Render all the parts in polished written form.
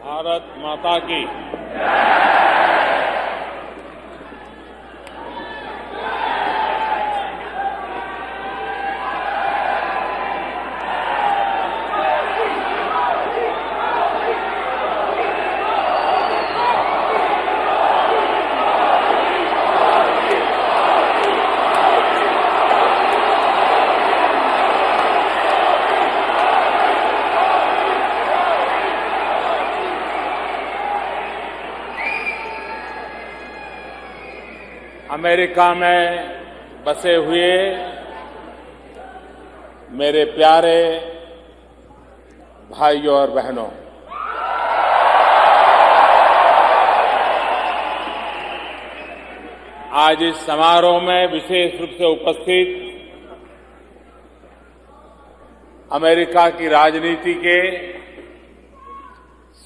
भारत माता की। अमेरिका में बसे हुए मेरे प्यारे भाइयों और बहनों, आज इस समारोह में विशेष रूप से उपस्थित अमेरिका की राजनीति के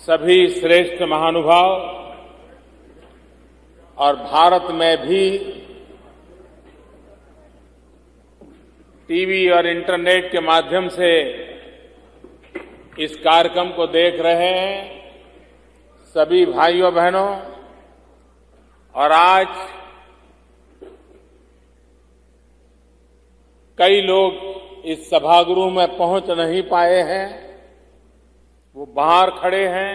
सभी श्रेष्ठ महानुभाव और भारत में भी टीवी और इंटरनेट के माध्यम से इस कार्यक्रम को देख रहे हैं सभी भाइयों बहनों, और आज कई लोग इस सभागृह में पहुंच नहीं पाए हैं, वो बाहर खड़े हैं,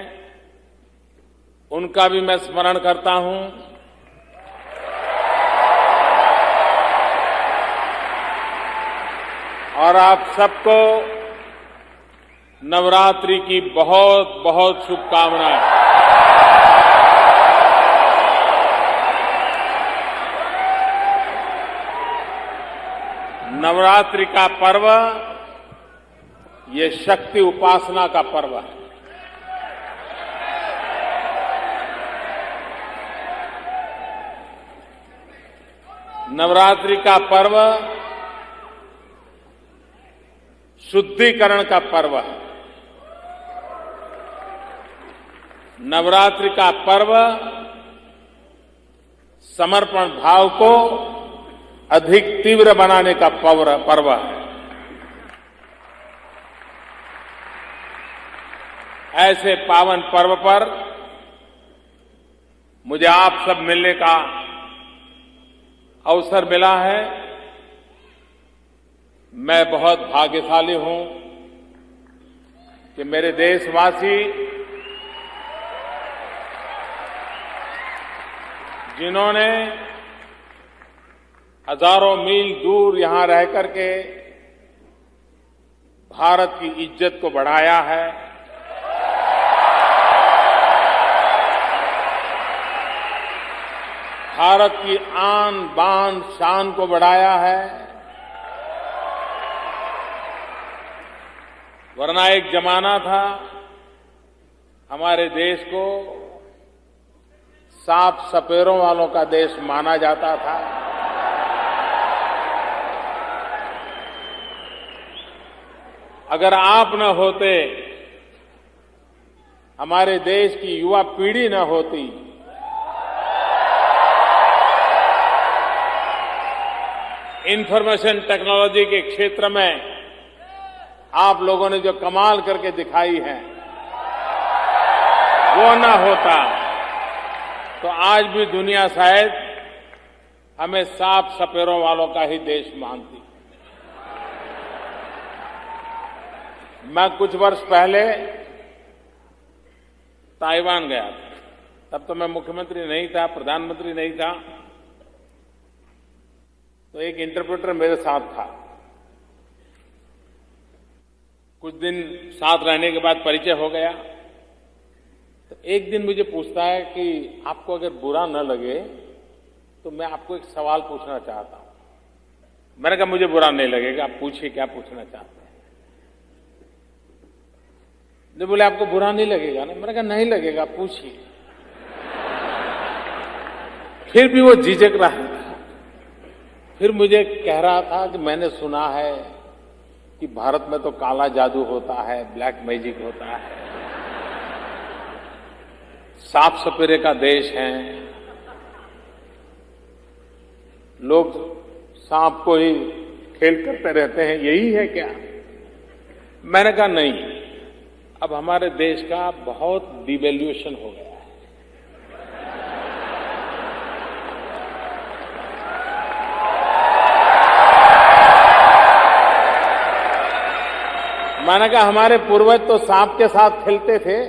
उनका भी मैं स्मरण करता हूं। और आप सबको नवरात्रि की बहुत बहुत शुभकामनाएं। नवरात्रि का पर्व ये शक्ति उपासना का पर्व है। नवरात्रि का पर्व शुद्धिकरण का पर्व है। नवरात्रि का पर्व समर्पण भाव को अधिक तीव्र बनाने का पर्व है। ऐसे पावन पर्व पर मुझे आप सब मिलने का अवसर मिला है। मैं बहुत भाग्यशाली हूं कि मेरे देशवासी जिन्होंने हजारों मील दूर यहां रह करके भारत की इज्जत को बढ़ाया है, भारत की आन बान शान को बढ़ाया है। वरना एक जमाना था हमारे देश को सांप सपेरों वालों का देश माना जाता था। अगर आप न होते, हमारे देश की युवा पीढ़ी न होती, इंफॉर्मेशन टेक्नोलॉजी के क्षेत्र में आप लोगों ने जो कमाल करके दिखाई है, वो न होता तो आज भी दुनिया शायद हमें सांप सपेरों वालों का ही देश मानती। मैं कुछ वर्ष पहले ताइवान गया था। तब तो मैं मुख्यमंत्री नहीं था, प्रधानमंत्री नहीं था, तो एक इंटरप्रेटर मेरे साथ था। कुछ दिन साथ रहने के बाद परिचय हो गया, तो एक दिन मुझे पूछता है कि आपको अगर बुरा न लगे तो मैं आपको एक सवाल पूछना चाहता हूं। मैंने कहा मुझे बुरा नहीं लगेगा, आप पूछिए क्या पूछना चाहते हैं। जो बोले आपको बुरा नहीं लगेगा ना? मैंने कहा नहीं लगेगा, पूछिए। फिर भी वो झिझक रहा था। फिर मुझे कह रहा था कि मैंने सुना है कि भारत में तो काला जादू होता है, ब्लैक मैजिक होता है, सांप सपेरे का देश है, लोग सांप को ही खेल करते रहते हैं, यही है क्या? मैंने कहा नहीं, अब हमारे देश का बहुत डिवैल्यूएशन हो गया है। मैंने कहा हमारे पूर्वज तो सांप के साथ खेलते थे,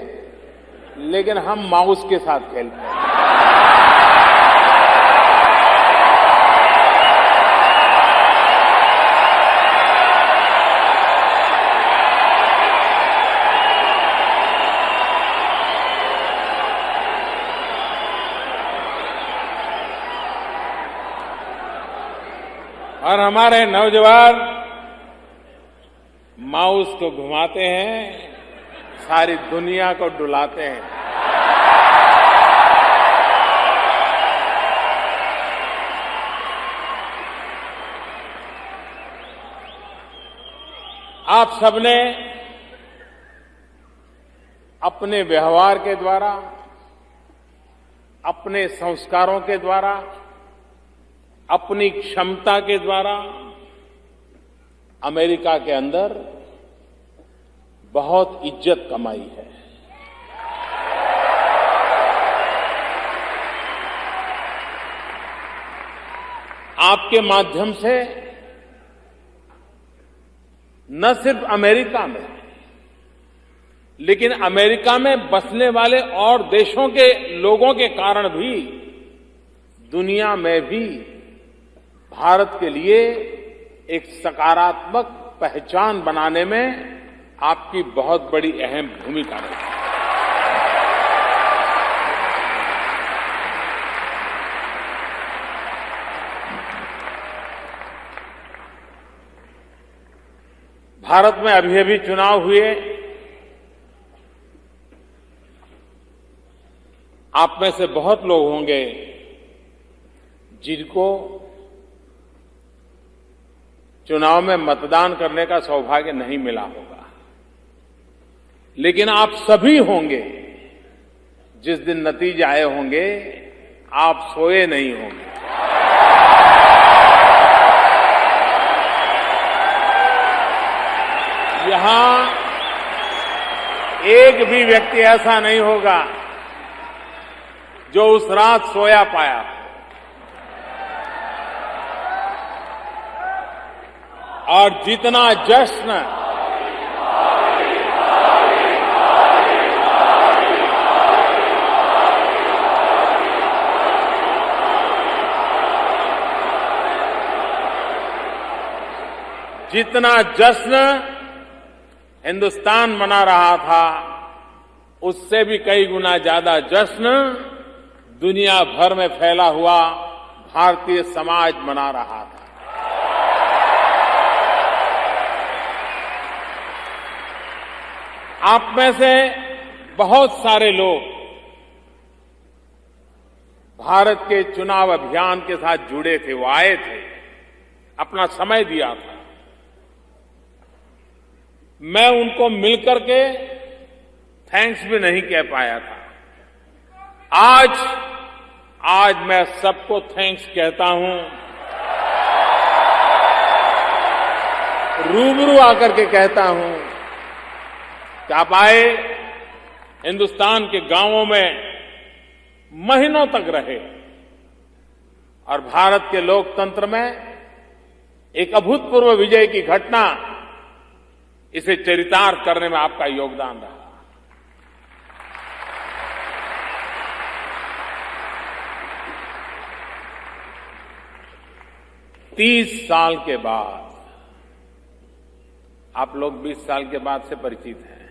लेकिन हम माउस के साथ खेलते हैं। और हमारे नौजवान माउस को घुमाते हैं, सारी दुनिया को डुलाते हैं। आप सबने अपने व्यवहार के द्वारा, अपने संस्कारों के द्वारा, अपनी क्षमता के द्वारा अमेरिका के अंदर बहुत इज्जत कमाई है। आपके माध्यम से न सिर्फ अमेरिका में, लेकिन अमेरिका में बसने वाले और देशों के लोगों के कारण भी दुनिया में भी भारत के लिए एक सकारात्मक पहचान बनाने में आपकी बहुत बड़ी अहम भूमिका रही। भारत में अभी अभी चुनाव हुए। आप में से बहुत लोग होंगे जिनको चुनाव में मतदान करने का सौभाग्य नहीं मिला होगा, लेकिन आप सभी होंगे जिस दिन नतीजे आए होंगे आप सोए नहीं होंगे। यहां एक भी व्यक्ति ऐसा नहीं होगा जो उस रात सोया पाया। और जितना जश्न हिंदुस्तान मना रहा था, उससे भी कई गुना ज्यादा जश्न दुनिया भर में फैला हुआ भारतीय समाज मना रहा था। आप में से बहुत सारे लोग भारत के चुनाव अभियान के साथ जुड़े थे, वो आए थे, अपना समय दिया था। मैं उनको मिलकर के थैंक्स भी नहीं कह पाया था। आज मैं सबको थैंक्स कहता हूं, रूबरू आकर के कहता हूं कि आप आए, हिंदुस्तान के गांवों में महीनों तक रहे और भारत के लोकतंत्र में एक अभूतपूर्व विजय की घटना, इसे चरितार्थ करने में आपका योगदान रहा। तीस साल के बाद, आप लोग 20 साल के बाद से परिचित हैं,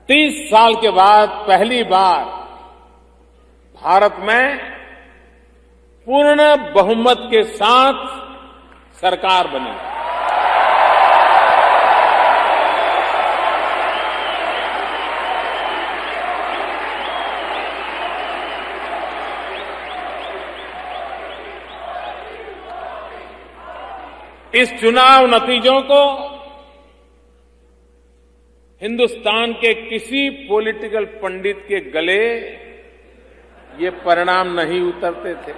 30 साल के बाद पहली बार भारत में पूर्ण बहुमत के साथ सरकार बनी। इस चुनाव नतीजों को हिंदुस्तान के किसी पॉलिटिकल पंडित के गले ये परिणाम नहीं उतरते थे।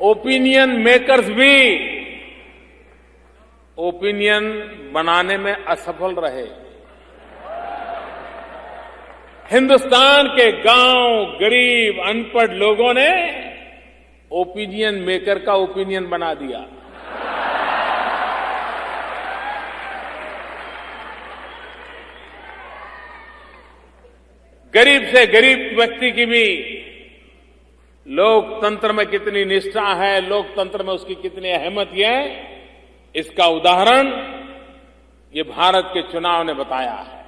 ओपिनियन मेकर्स भी ओपिनियन बनाने में असफल रहे। हिंदुस्तान के गांव, गरीब, अनपढ़ लोगों ने ओपिनियन मेकर का ओपिनियन बना दिया। गरीब से गरीब व्यक्ति की भी लोकतंत्र में कितनी निष्ठा है, लोकतंत्र में उसकी कितनी अहमियत है, इसका उदाहरण ये भारत के चुनाव ने बताया है।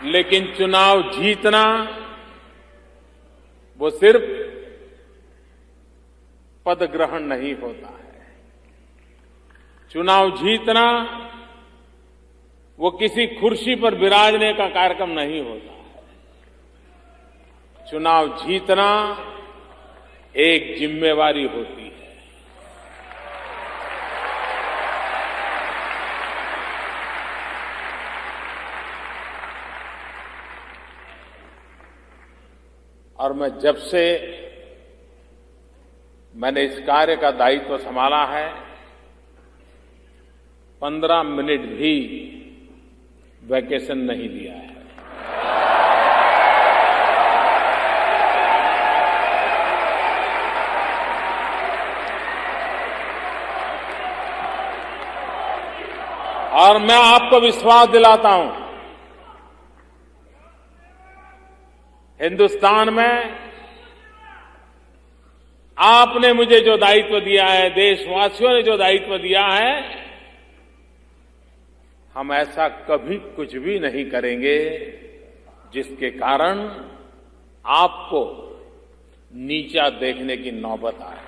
लेकिन चुनाव जीतना वो सिर्फ पद ग्रहण नहीं होता है। चुनाव जीतना वो किसी कुर्सी पर विराजने का कार्यक्रम नहीं होता है। चुनाव जीतना एक जिम्मेवारी होती है। और मैं जब से मैंने इस कार्य का दायित्व संभाला है, 15 मिनट भी वैकेशन नहीं लिया है। और मैं आपको विश्वास दिलाता हूं, हिंदुस्तान में आपने मुझे जो दायित्व दिया है, देशवासियों ने जो दायित्व दिया है, हम ऐसा कभी कुछ भी नहीं करेंगे जिसके कारण आपको नीचा देखने की नौबत आए।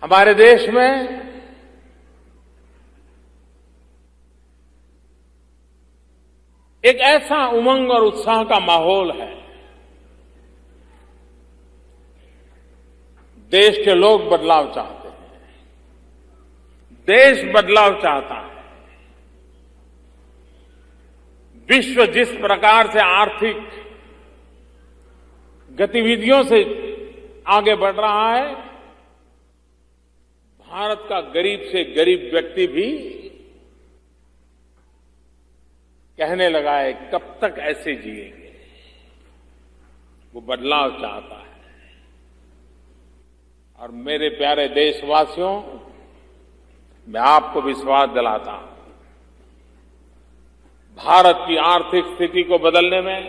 हमारे देश में एक ऐसा उमंग और उत्साह का माहौल है। देश के लोग बदलाव चाहते हैं, देश बदलाव चाहता है। विश्व जिस प्रकार से आर्थिक गतिविधियों से आगे बढ़ रहा है, भारत का गरीब से गरीब व्यक्ति भी कहने लगा है कब तक ऐसे जिएंगे। वो बदलाव चाहता है। और मेरे प्यारे देशवासियों, मैं आपको विश्वास दिलाता हूं, भारत की आर्थिक स्थिति को बदलने में,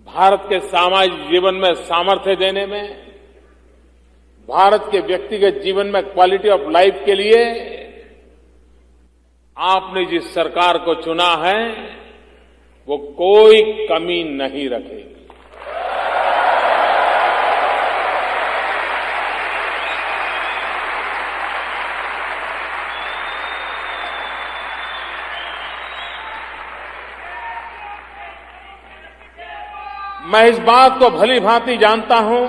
भारत के सामाजिक जीवन में सामर्थ्य देने में, भारत के व्यक्तिगत जीवन में क्वालिटी ऑफ लाइफ के लिए आपने जिस सरकार को चुना है, वो कोई कमी नहीं रखेगी। मैं इस बात को भली भांति जानता हूं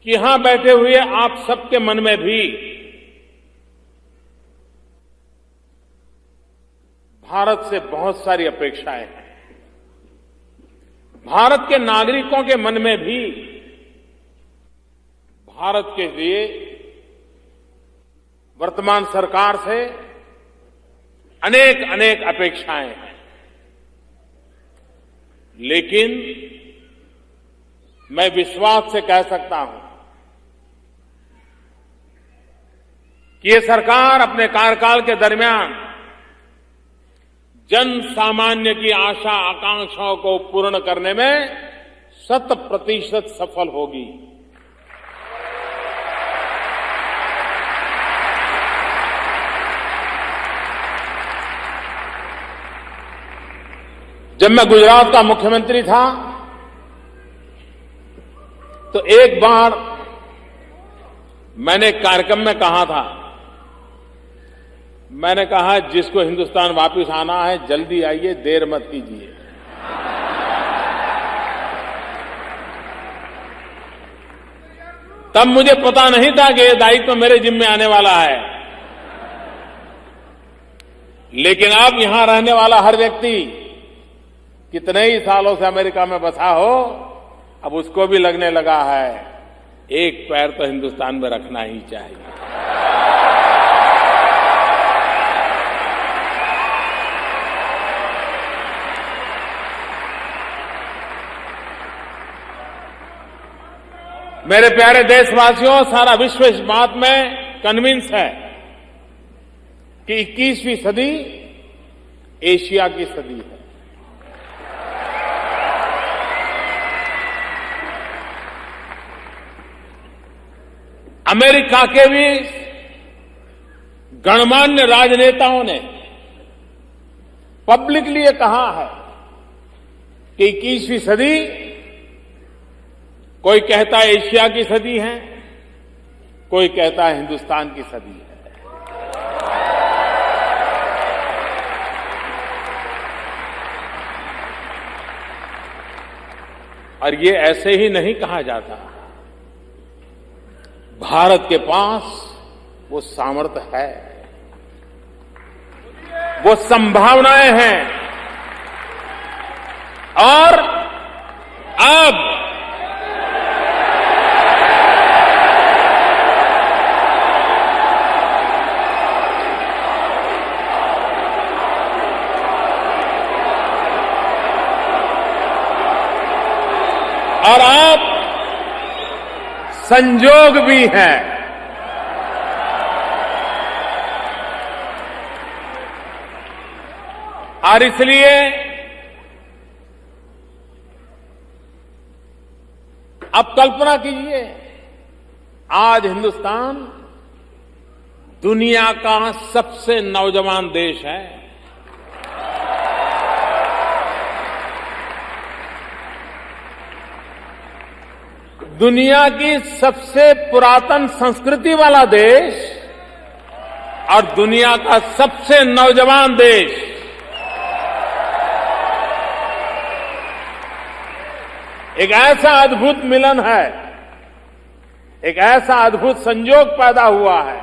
कि यहां बैठे हुए आप सबके मन में भी भारत से बहुत सारी अपेक्षाएं हैं। भारत के नागरिकों के मन में भी भारत के लिए वर्तमान सरकार से अनेक अनेक अपेक्षाएं हैं। लेकिन मैं विश्वास से कह सकता हूं कि ये सरकार अपने कार्यकाल के दरमियान जन सामान्य की आशा आकांक्षाओं को पूर्ण करने में 100% सफल होगी। जब मैं गुजरात का मुख्यमंत्री था तो एक बार मैंने कार्यक्रम में कहा था, मैंने कहा जिसको हिंदुस्तान वापस आना है जल्दी आइए, देर मत कीजिए। तब मुझे पता नहीं था कि यह दायित्व मेरे जिम्मे आने वाला है, लेकिन अब यहां रहने वाला हर व्यक्ति कितने ही सालों से अमेरिका में बसा हो, अब उसको भी लगने लगा है एक पैर तो हिंदुस्तान में रखना ही चाहिए। मेरे प्यारे देशवासियों, सारा विश्व इस बात में कन्विंस है कि 21वीं सदी एशिया की सदी है। अमेरिका के भी गणमान्य राजनेताओं ने पब्लिकली ये कहा है कि 21वीं सदी, कोई कहता है एशिया की सदी है, कोई कहता है हिंदुस्तान की सदी है। और ये ऐसे ही नहीं कहा जाता। भारत के पास वो सामर्थ्य है, वो संभावनाएं हैं, और अब संजोग भी है। और इसलिए अब कल्पना कीजिए, आज हिंदुस्तान दुनिया का सबसे नौजवान देश है। दुनिया की सबसे पुरातन संस्कृति वाला देश और दुनिया का सबसे नौजवान देश। एक ऐसा अद्भुत मिलन है, एक ऐसा अद्भुत संयोग पैदा हुआ है।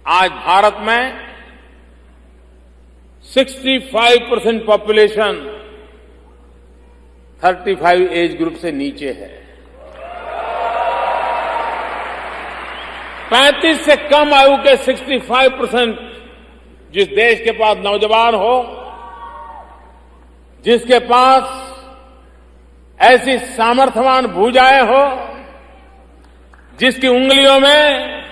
आज भारत में 65% पॉपुलेशन 35 एज ग्रुप से नीचे है। 35 से कम आयु के 65% जिस देश के पास नौजवान हो, जिसके पास ऐसी सामर्थ्यवान भुजाएं हो, जिसकी उंगलियों में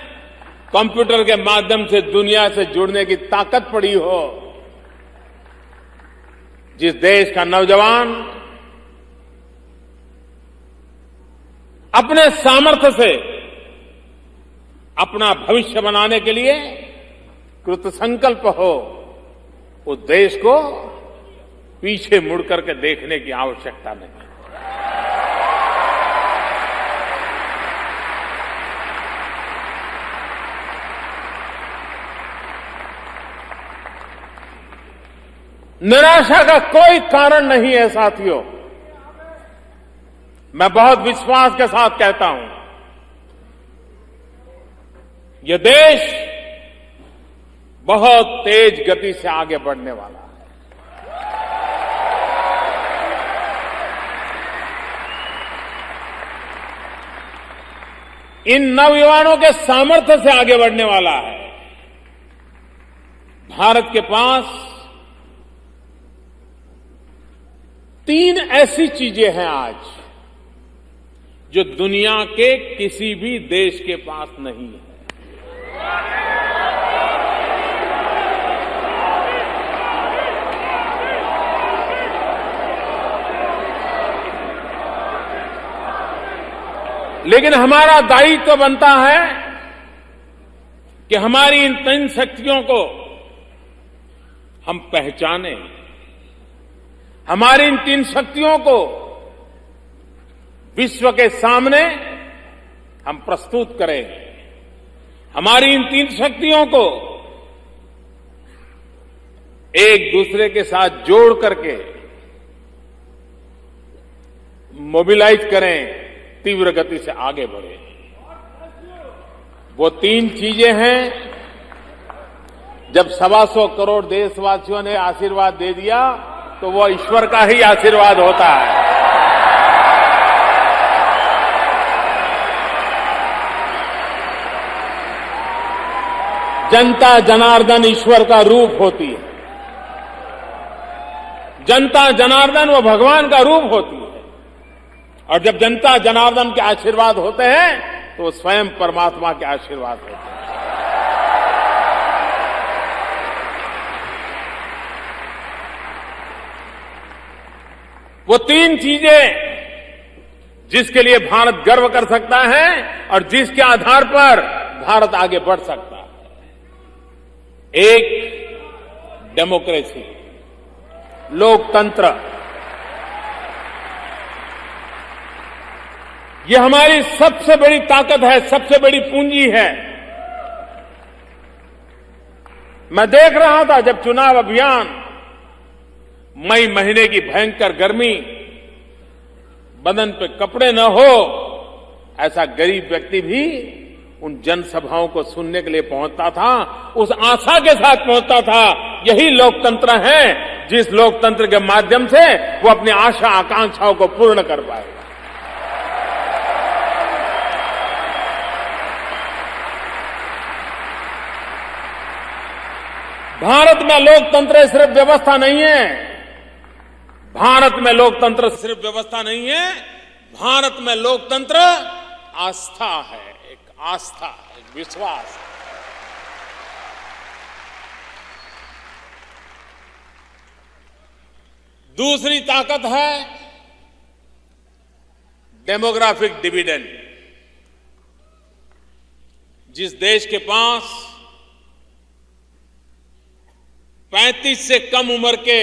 कंप्यूटर के माध्यम से दुनिया से जुड़ने की ताकत पड़ी हो, जिस देश का नौजवान अपने सामर्थ्य से अपना भविष्य बनाने के लिए कृतसंकल्प हो, उस देश को पीछे मुड़ करके देखने की आवश्यकता नहीं। निराशा का कोई कारण नहीं है साथियों। मैं बहुत विश्वास के साथ कहता हूं, यह देश बहुत तेज गति से आगे बढ़ने वाला है। इन नौजवानों के सामर्थ्य से आगे बढ़ने वाला है। भारत के पास 3 ऐसी चीजें हैं आज जो दुनिया के किसी भी देश के पास नहीं है। लेकिन हमारा दायित्व तो बनता है कि हमारी इन 3 शक्तियों को हम पहचानें, हमारी इन 3 शक्तियों को विश्व के सामने हम प्रस्तुत करें, हमारी इन 3 शक्तियों को एक दूसरे के साथ जोड़ करके मोबिलाइज करें, तीव्र गति से आगे बढ़े। वो 3 चीजें हैं। जब 125 करोड़ देशवासियों ने आशीर्वाद दे दिया तो वो ईश्वर का ही आशीर्वाद होता है। जनता जनार्दन ईश्वर का रूप होती है। जनता जनार्दन वो भगवान का रूप होती है। और जब जनता जनार्दन के आशीर्वाद होते हैं तो वो स्वयं परमात्मा के आशीर्वाद होते हैं। वो 3 चीजें जिसके लिए भारत गर्व कर सकता है और जिसके आधार पर भारत आगे बढ़ सकता है। एक, डेमोक्रेसी, लोकतंत्र। ये हमारी सबसे बड़ी ताकत है, सबसे बड़ी पूंजी है। मैं देख रहा था जब चुनाव अभियान, मई महीने की भयंकर गर्मी, बदन पे कपड़े न हो ऐसा गरीब व्यक्ति भी उन जनसभाओं को सुनने के लिए पहुंचता था, उस आशा के साथ पहुंचता था यही लोकतंत्र है जिस लोकतंत्र के माध्यम से वो अपनी आशा आकांक्षाओं को पूर्ण कर पाएगा। भारत में लोकतंत्र सिर्फ व्यवस्था नहीं है। भारत में लोकतंत्र सिर्फ व्यवस्था नहीं है। भारत में लोकतंत्र आस्था है, एक आस्था, एक विश्वास। दूसरी ताकत है डेमोग्राफिक डिविडेंड। जिस देश के पास 35 से कम उम्र के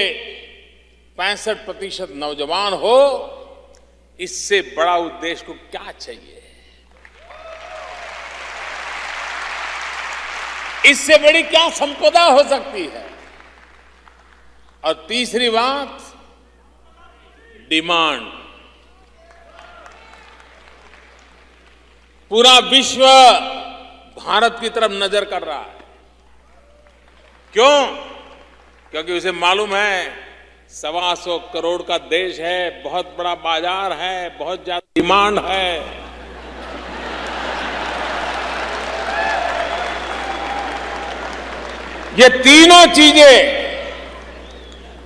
65% नौजवान हो, इससे बड़ा उस देश को क्या चाहिए? इससे बड़ी क्या संपदा हो सकती है? और तीसरी बात, डिमांड। पूरा विश्व भारत की तरफ नजर कर रहा है। क्यों? क्योंकि उसे मालूम है 125 करोड़ का देश है, बहुत बड़ा बाजार है, बहुत ज्यादा डिमांड है। ये तीनों चीजें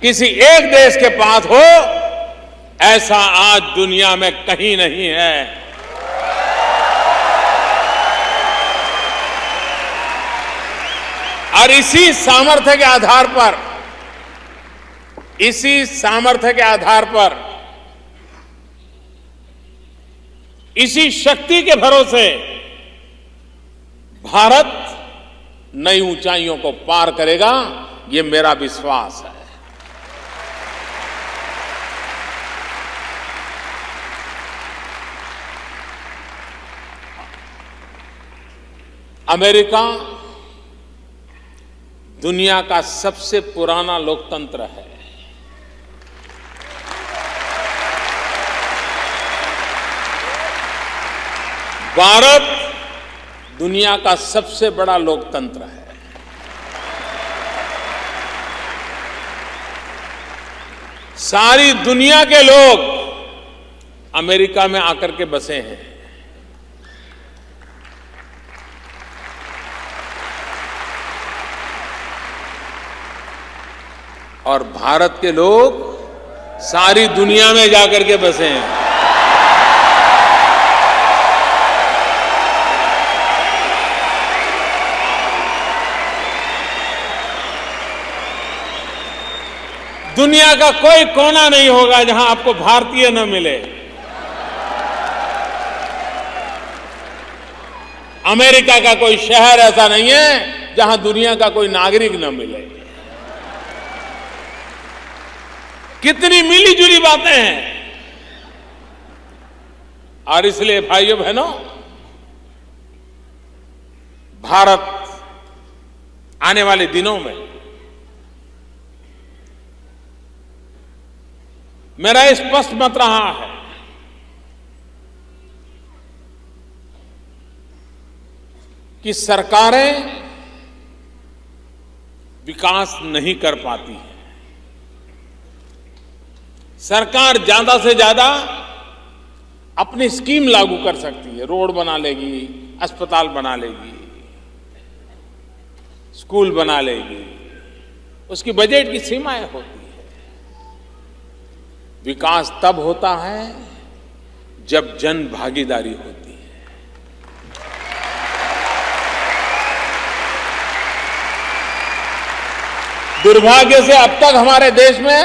किसी एक देश के पास हो, ऐसा आज दुनिया में कहीं नहीं है। और इसी सामर्थ्य के आधार पर, इसी शक्ति के भरोसे भारत नई ऊंचाइयों को पार करेगा, ये मेरा विश्वास है। अमेरिका दुनिया का सबसे पुराना लोकतंत्र है। भारत दुनिया का सबसे बड़ा लोकतंत्र है। सारी दुनिया के लोग अमेरिका में आकर के बसे हैं। और भारत के लोग सारी दुनिया में जाकर के बसे हैं। दुनिया का कोई कोना नहीं होगा जहां आपको भारतीय न मिले। अमेरिका का कोई शहर ऐसा नहीं है जहां दुनिया का कोई नागरिक न मिले। कितनी मिली जुली बातें हैं। और इसलिए भाइयों बहनों, भारत आने वाले दिनों में मेरा स्पष्ट मत रहा है कि सरकारें विकास नहीं कर पाती है। सरकार ज्यादा से ज्यादा अपनी स्कीम लागू कर सकती है, रोड बना लेगी, अस्पताल बना लेगी, स्कूल बना लेगी, उसकी बजट की सीमाएं होती है। विकास तब होता है जब जन भागीदारी होती है। दुर्भाग्य से अब तक हमारे देश में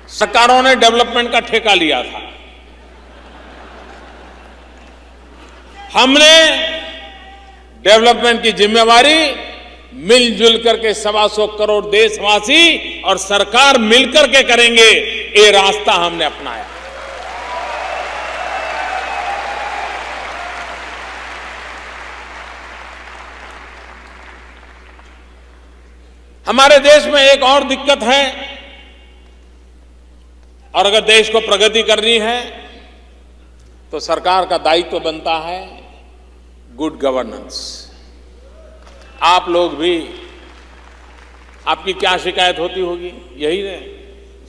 सरकारों ने डेवलपमेंट का ठेका लिया था। हमने डेवलपमेंट की जिम्मेवारी मिलजुल करके 125 करोड़ देशवासी और सरकार मिलकर के करेंगे, ये रास्ता हमने अपनाया। हमारे देश में एक और दिक्कत है, और अगर देश को प्रगति करनी है तो सरकार का दायित्व बनता है गुड गवर्नेंस। आप लोग भी, आपकी क्या शिकायत होती होगी? यही ने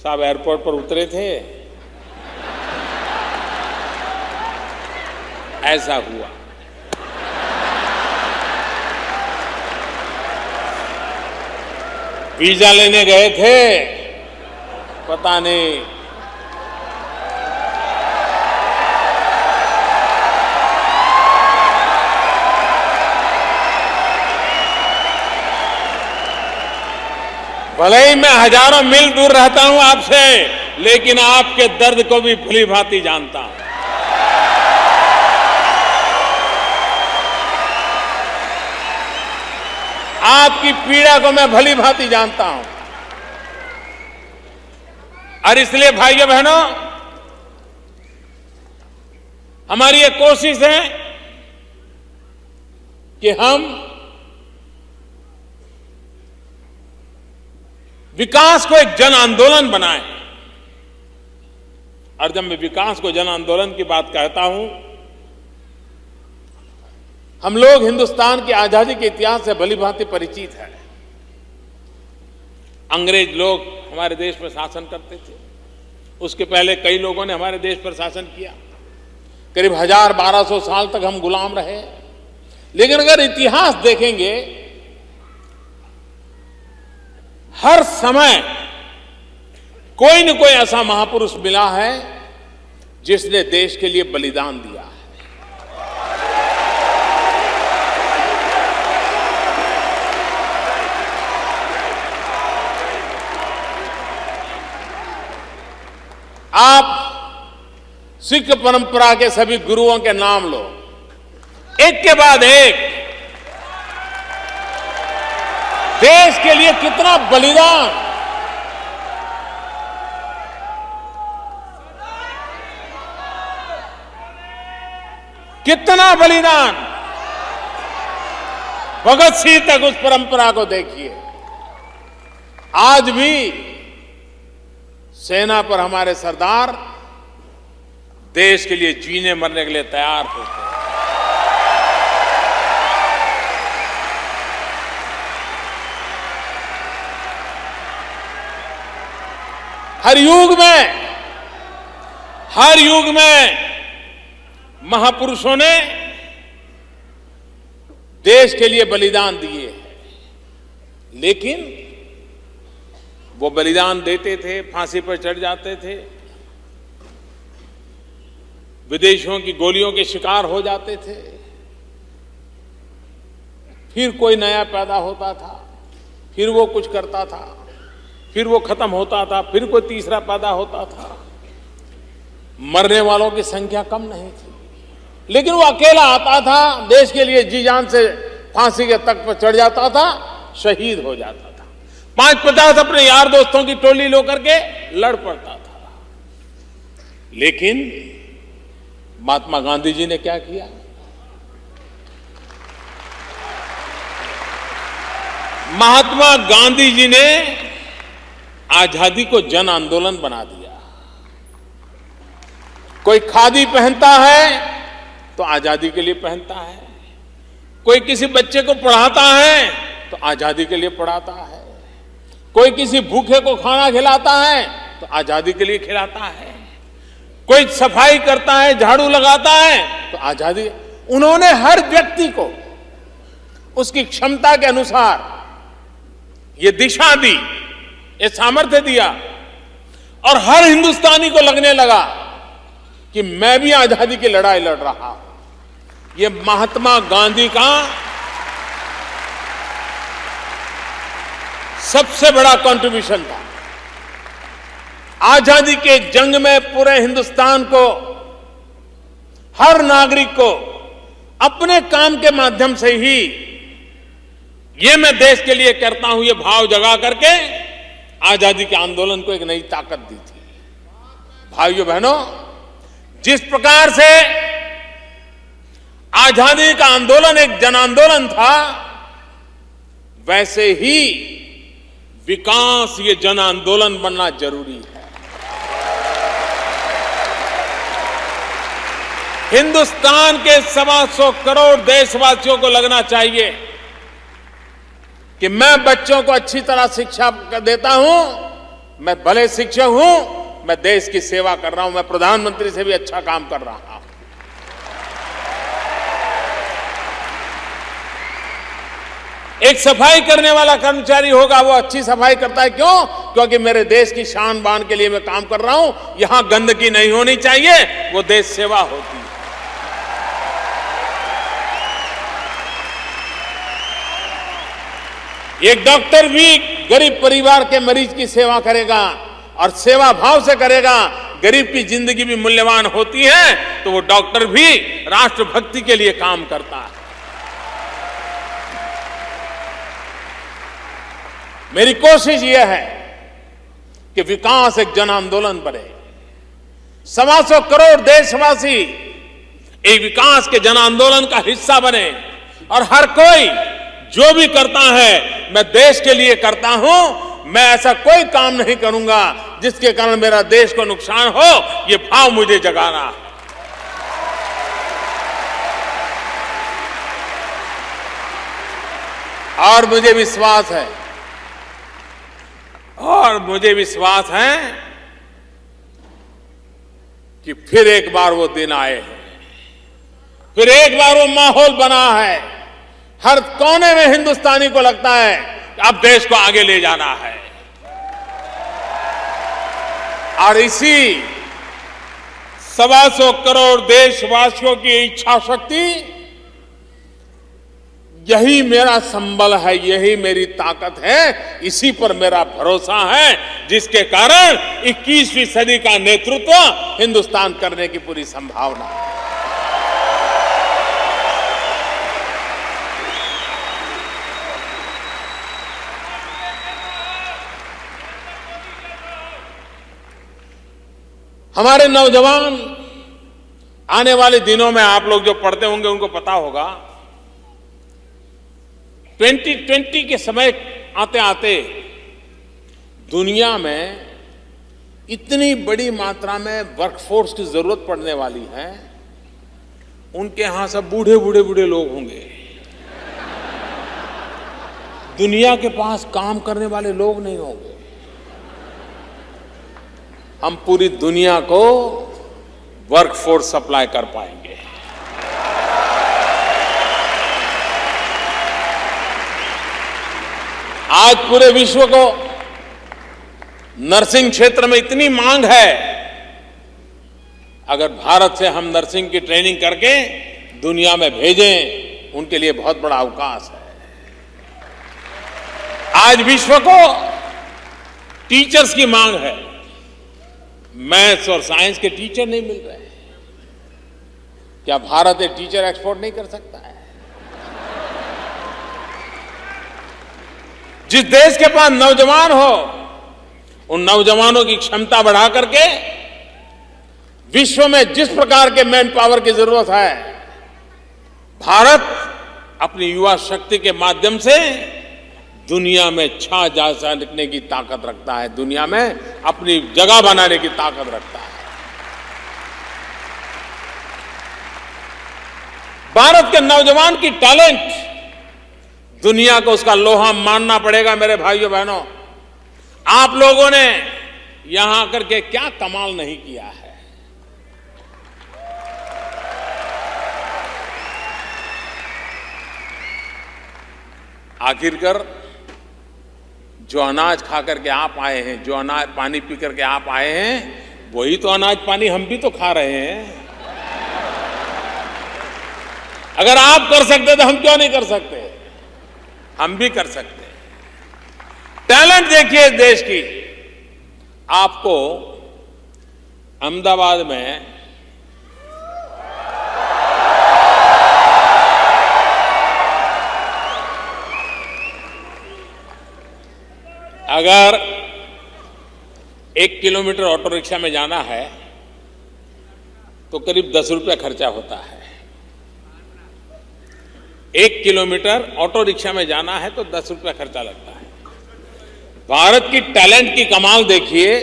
साहब एयरपोर्ट पर उतरे थे, ऐसा हुआ। वीजा लेने गए थे, पता नहीं भले ही मैं हजारों मील दूर रहता हूं आपसे, लेकिन आपके दर्द को भी भली भांति जानता हूं। आपकी पीड़ा को मैं भली भांति जानता हूं। और इसलिए भाइयों बहनों, हमारी ये कोशिश है कि हम विकास को एक जन आंदोलन बनाएं। और जब मैं विकास को जन आंदोलन की बात कहता हूं, हम लोग हिंदुस्तान की आजादी के इतिहास से भली भांति परिचित हैं। अंग्रेज लोग हमारे देश में शासन करते थे, उसके पहले कई लोगों ने हमारे देश पर शासन किया। करीब 1000-1200 साल तक हम गुलाम रहे। लेकिन अगर इतिहास देखेंगे, हर समय कोई न कोई ऐसा महापुरुष मिला है जिसने देश के लिए बलिदान दिया है। आप सिख परंपरा के सभी गुरुओं के नाम लो, एक के बाद एक देश के लिए कितना बलिदान, कितना बलिदान। भगत सिंह तक उस परंपरा को देखिए। आज भी सेना पर हमारे सरदार देश के लिए जीने मरने के लिए तैयार होते हैं। हर युग में महापुरुषों ने देश के लिए बलिदान दिए हैं। लेकिन वो बलिदान देते थे, फांसी पर चढ़ जाते थे, विदेशियों की गोलियों के शिकार हो जाते थे, फिर कोई नया पैदा होता था, फिर वो कुछ करता था, फिर वो खत्म होता था, फिर कोई तीसरा पैदा होता था। मरने वालों की संख्या कम नहीं थी, लेकिन वो अकेला आता था, देश के लिए जी जान से फांसी के तख्त पर चढ़ जाता था, शहीद हो जाता था। 5-50 अपने यार दोस्तों की टोली लेकर के लड़ पड़ता था। लेकिन महात्मा गांधी जी ने क्या किया? महात्मा गांधी जी ने आजादी को जन आंदोलन बना दिया। कोई खादी पहनता है तो आजादी के लिए पहनता है, कोई किसी बच्चे को पढ़ाता है तो आजादी के लिए पढ़ाता है, कोई किसी भूखे को खाना खिलाता है तो आजादी के लिए खिलाता है, कोई सफाई करता है, झाड़ू लगाता है तो आजादी। उन्होंने हर व्यक्ति को उसकी क्षमता के अनुसार ये दिशा दी, ये सामर्थ्य दिया, और हर हिंदुस्तानी को लगने लगा कि मैं भी आजादी की लड़ाई लड़ रहा हूं। ये महात्मा गांधी का सबसे बड़ा कंट्रीब्यूशन था। आजादी के जंग में पूरे हिंदुस्तान को, हर नागरिक को अपने काम के माध्यम से ही ये मैं देश के लिए करता हूं, ये भाव जगा करके आजादी के आंदोलन को एक नई ताकत दी थी। भाइयों बहनों, जिस प्रकार से आजादी का आंदोलन एक जन आंदोलन था, वैसे ही विकास ये जन आंदोलन बनना जरूरी है। हिंदुस्तान के 125 करोड़ देशवासियों को लगना चाहिए कि मैं बच्चों को अच्छी तरह शिक्षा देता हूं, मैं भले शिक्षक हूं, मैं देश की सेवा कर रहा हूं, मैं प्रधानमंत्री से भी अच्छा काम कर रहा हूं। एक सफाई करने वाला कर्मचारी होगा, वो अच्छी सफाई करता है, क्यों? क्योंकि मेरे देश की शान बान के लिए मैं काम कर रहा हूं, यहां गंदगी नहीं होनी चाहिए, वो देश सेवा होती है। एक डॉक्टर भी गरीब परिवार के मरीज की सेवा करेगा और सेवा भाव से करेगा, गरीब की जिंदगी भी मूल्यवान होती है, तो वो डॉक्टर भी राष्ट्रभक्ति के लिए काम करता है। मेरी कोशिश यह है कि विकास एक जन आंदोलन बने, 125 करोड़ देशवासी एक विकास के जन आंदोलन का हिस्सा बने, और हर कोई जो भी करता है मैं देश के लिए करता हूं, मैं ऐसा कोई काम नहीं करूंगा जिसके कारण मेरा देश को नुकसान हो, ये भाव मुझे जगाना है। और मुझे विश्वास है कि फिर एक बार वो दिन आए हैं, फिर एक बार वो माहौल बना है, हर कोने में हिंदुस्तानी को लगता है कि अब देश को आगे ले जाना है। और इसी 125 करोड़ देशवासियों की इच्छा शक्ति, यही मेरा संबल है, यही मेरी ताकत है, इसी पर मेरा भरोसा है, जिसके कारण 21वीं सदी का नेतृत्व हिंदुस्तान करने की पूरी संभावना है। हमारे नौजवान आने वाले दिनों में, आप लोग जो पढ़ते होंगे उनको पता होगा, 2020 के समय आते आते दुनिया में इतनी बड़ी मात्रा में वर्कफोर्स की जरूरत पड़ने वाली है, उनके यहां सब बूढ़े लोग होंगे। दुनिया के पास काम करने वाले लोग नहीं होंगे। हम पूरी दुनिया को वर्कफोर्स सप्लाई कर पाएंगे। आज पूरे विश्व को नर्सिंग क्षेत्र में इतनी मांग है, अगर भारत से हम नर्सिंग की ट्रेनिंग करके दुनिया में भेजें, उनके लिए बहुत बड़ा अवकाश है। आज विश्व को टीचर्स की मांग है, मैथ्स और साइंस के टीचर नहीं मिल रहे हैं। क्या भारत एक टीचर एक्सपोर्ट नहीं कर सकता है? जिस देश के पास नौजवान हो, उन नौजवानों की क्षमता बढ़ा करके विश्व में जिस प्रकार के मैन पावर की जरूरत है, भारत अपनी युवा शक्ति के माध्यम से दुनिया में छा जा सकने की ताकत रखता है, दुनिया में अपनी जगह बनाने की ताकत रखता है। भारत के नौजवान की टैलेंट दुनिया को उसका लोहा मानना पड़ेगा। मेरे भाइयों बहनों, आप लोगों ने यहां आकर के क्या कमाल नहीं किया है। आखिरकार जो अनाज खा करके आप आए हैं, जो अनाज पानी पी करके आप आए हैं, वही तो अनाज पानी हम भी तो खा रहे हैं। अगर आप कर सकते तो हम क्यों नहीं कर सकते? हम भी कर सकते हैं। टैलेंट देखिए देश की। आपको अहमदाबाद में अगर 1 किलोमीटर ऑटो रिक्शा में जाना है तो करीब 10 रुपया खर्चा होता है। 1 किलोमीटर ऑटो रिक्शा में जाना है तो 10 रुपया खर्चा लगता है। भारत की टैलेंट की कमाल देखिए।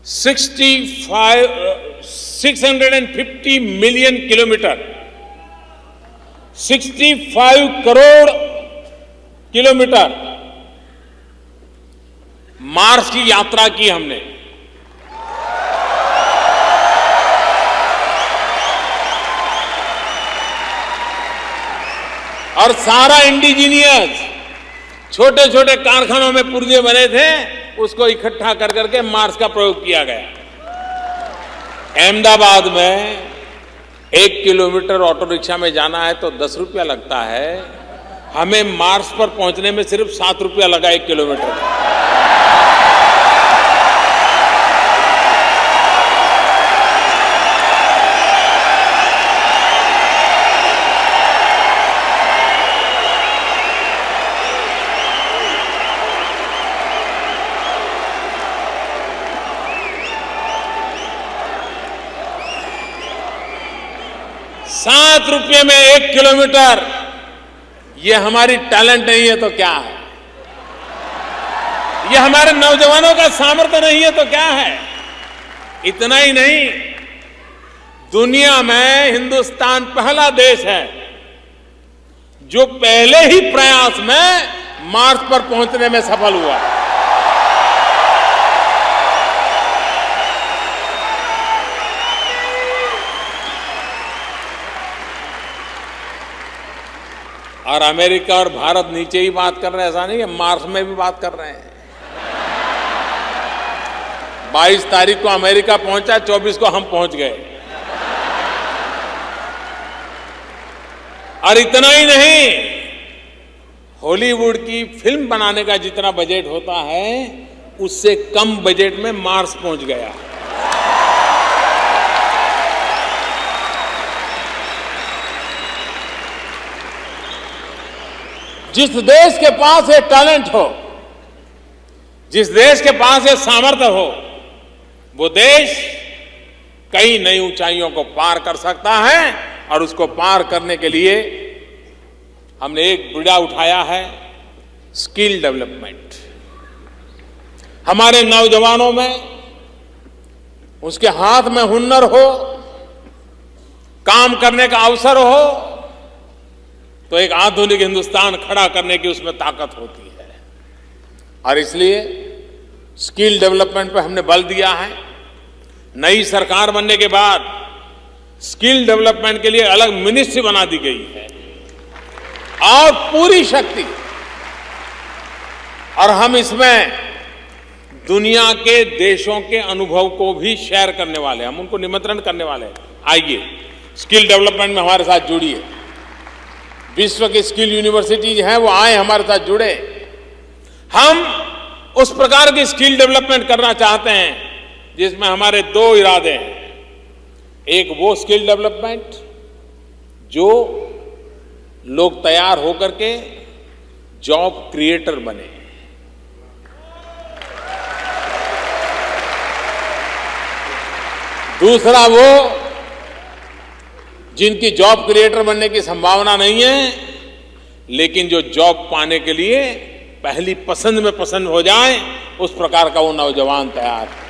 650 million kilometre, 65 crore kilometre Mars की यात्रा की हमने। और सारा इंडिजीनियस छोटे छोटे कारखानों में पुर्जे बने थे, उसको इकट्ठा कर करके मार्स का प्रयोग किया गया। अहमदाबाद में 1 किलोमीटर ऑटो रिक्शा में जाना है तो 10 रुपया लगता है। हमें मार्स पर पहुंचने में सिर्फ 7 रुपया लगा 1 किलोमीटर का। ₹7 में 1 किलोमीटर, ये हमारी टैलेंट नहीं है तो क्या है? ये हमारे नौजवानों का सामर्थ्य नहीं है तो क्या है? इतना ही नहीं, दुनिया में हिंदुस्तान पहला देश है जो पहले ही प्रयास में मार्स पर पहुंचने में सफल हुआ। और अमेरिका और भारत नीचे ही बात कर रहे हैं, ऐसा नहीं है, मार्स में भी बात कर रहे हैं। 22 तारीख को अमेरिका पहुंचा, 24 को हम पहुंच गए। और इतना ही नहीं, हॉलीवुड की फिल्म बनाने का जितना बजट होता है उससे कम बजट में मार्स पहुंच गया। जिस देश के पास ये टैलेंट हो, जिस देश के पास ये सामर्थ्य हो, वो देश कई नई ऊंचाइयों को पार कर सकता है। और उसको पार करने के लिए हमने एक बीड़ा उठाया है, स्किल डेवलपमेंट। हमारे नौजवानों में उसके हाथ में हुनर हो, काम करने का अवसर हो, तो एक आधुनिक हिंदुस्तान खड़ा करने की उसमें ताकत होती है। और इसलिए स्किल डेवलपमेंट पर हमने बल दिया है। नई सरकार बनने के बाद स्किल डेवलपमेंट के लिए अलग मिनिस्ट्री बना दी गई है और पूरी शक्ति। और हम इसमें दुनिया के देशों के अनुभव को भी शेयर करने वाले हैं, हम उनको निमंत्रण करने वाले हैं, आइए स्किल डेवलपमेंट में हमारे साथ जुड़िए। विश्व की स्किल यूनिवर्सिटीज हैं, वो आए हमारे साथ जुड़े। हम उस प्रकार की स्किल डेवलपमेंट करना चाहते हैं जिसमें हमारे 2 इरादे हैं। एक वो स्किल डेवलपमेंट जो लोग तैयार होकर के जॉब क्रिएटर बने, दूसरा वो जिनकी जॉब क्रिएटर बनने की संभावना नहीं है, लेकिन जो जॉब पाने के लिए पहली पसंद में पसंद हो जाए, उस प्रकार का वो नौजवान तैयार है।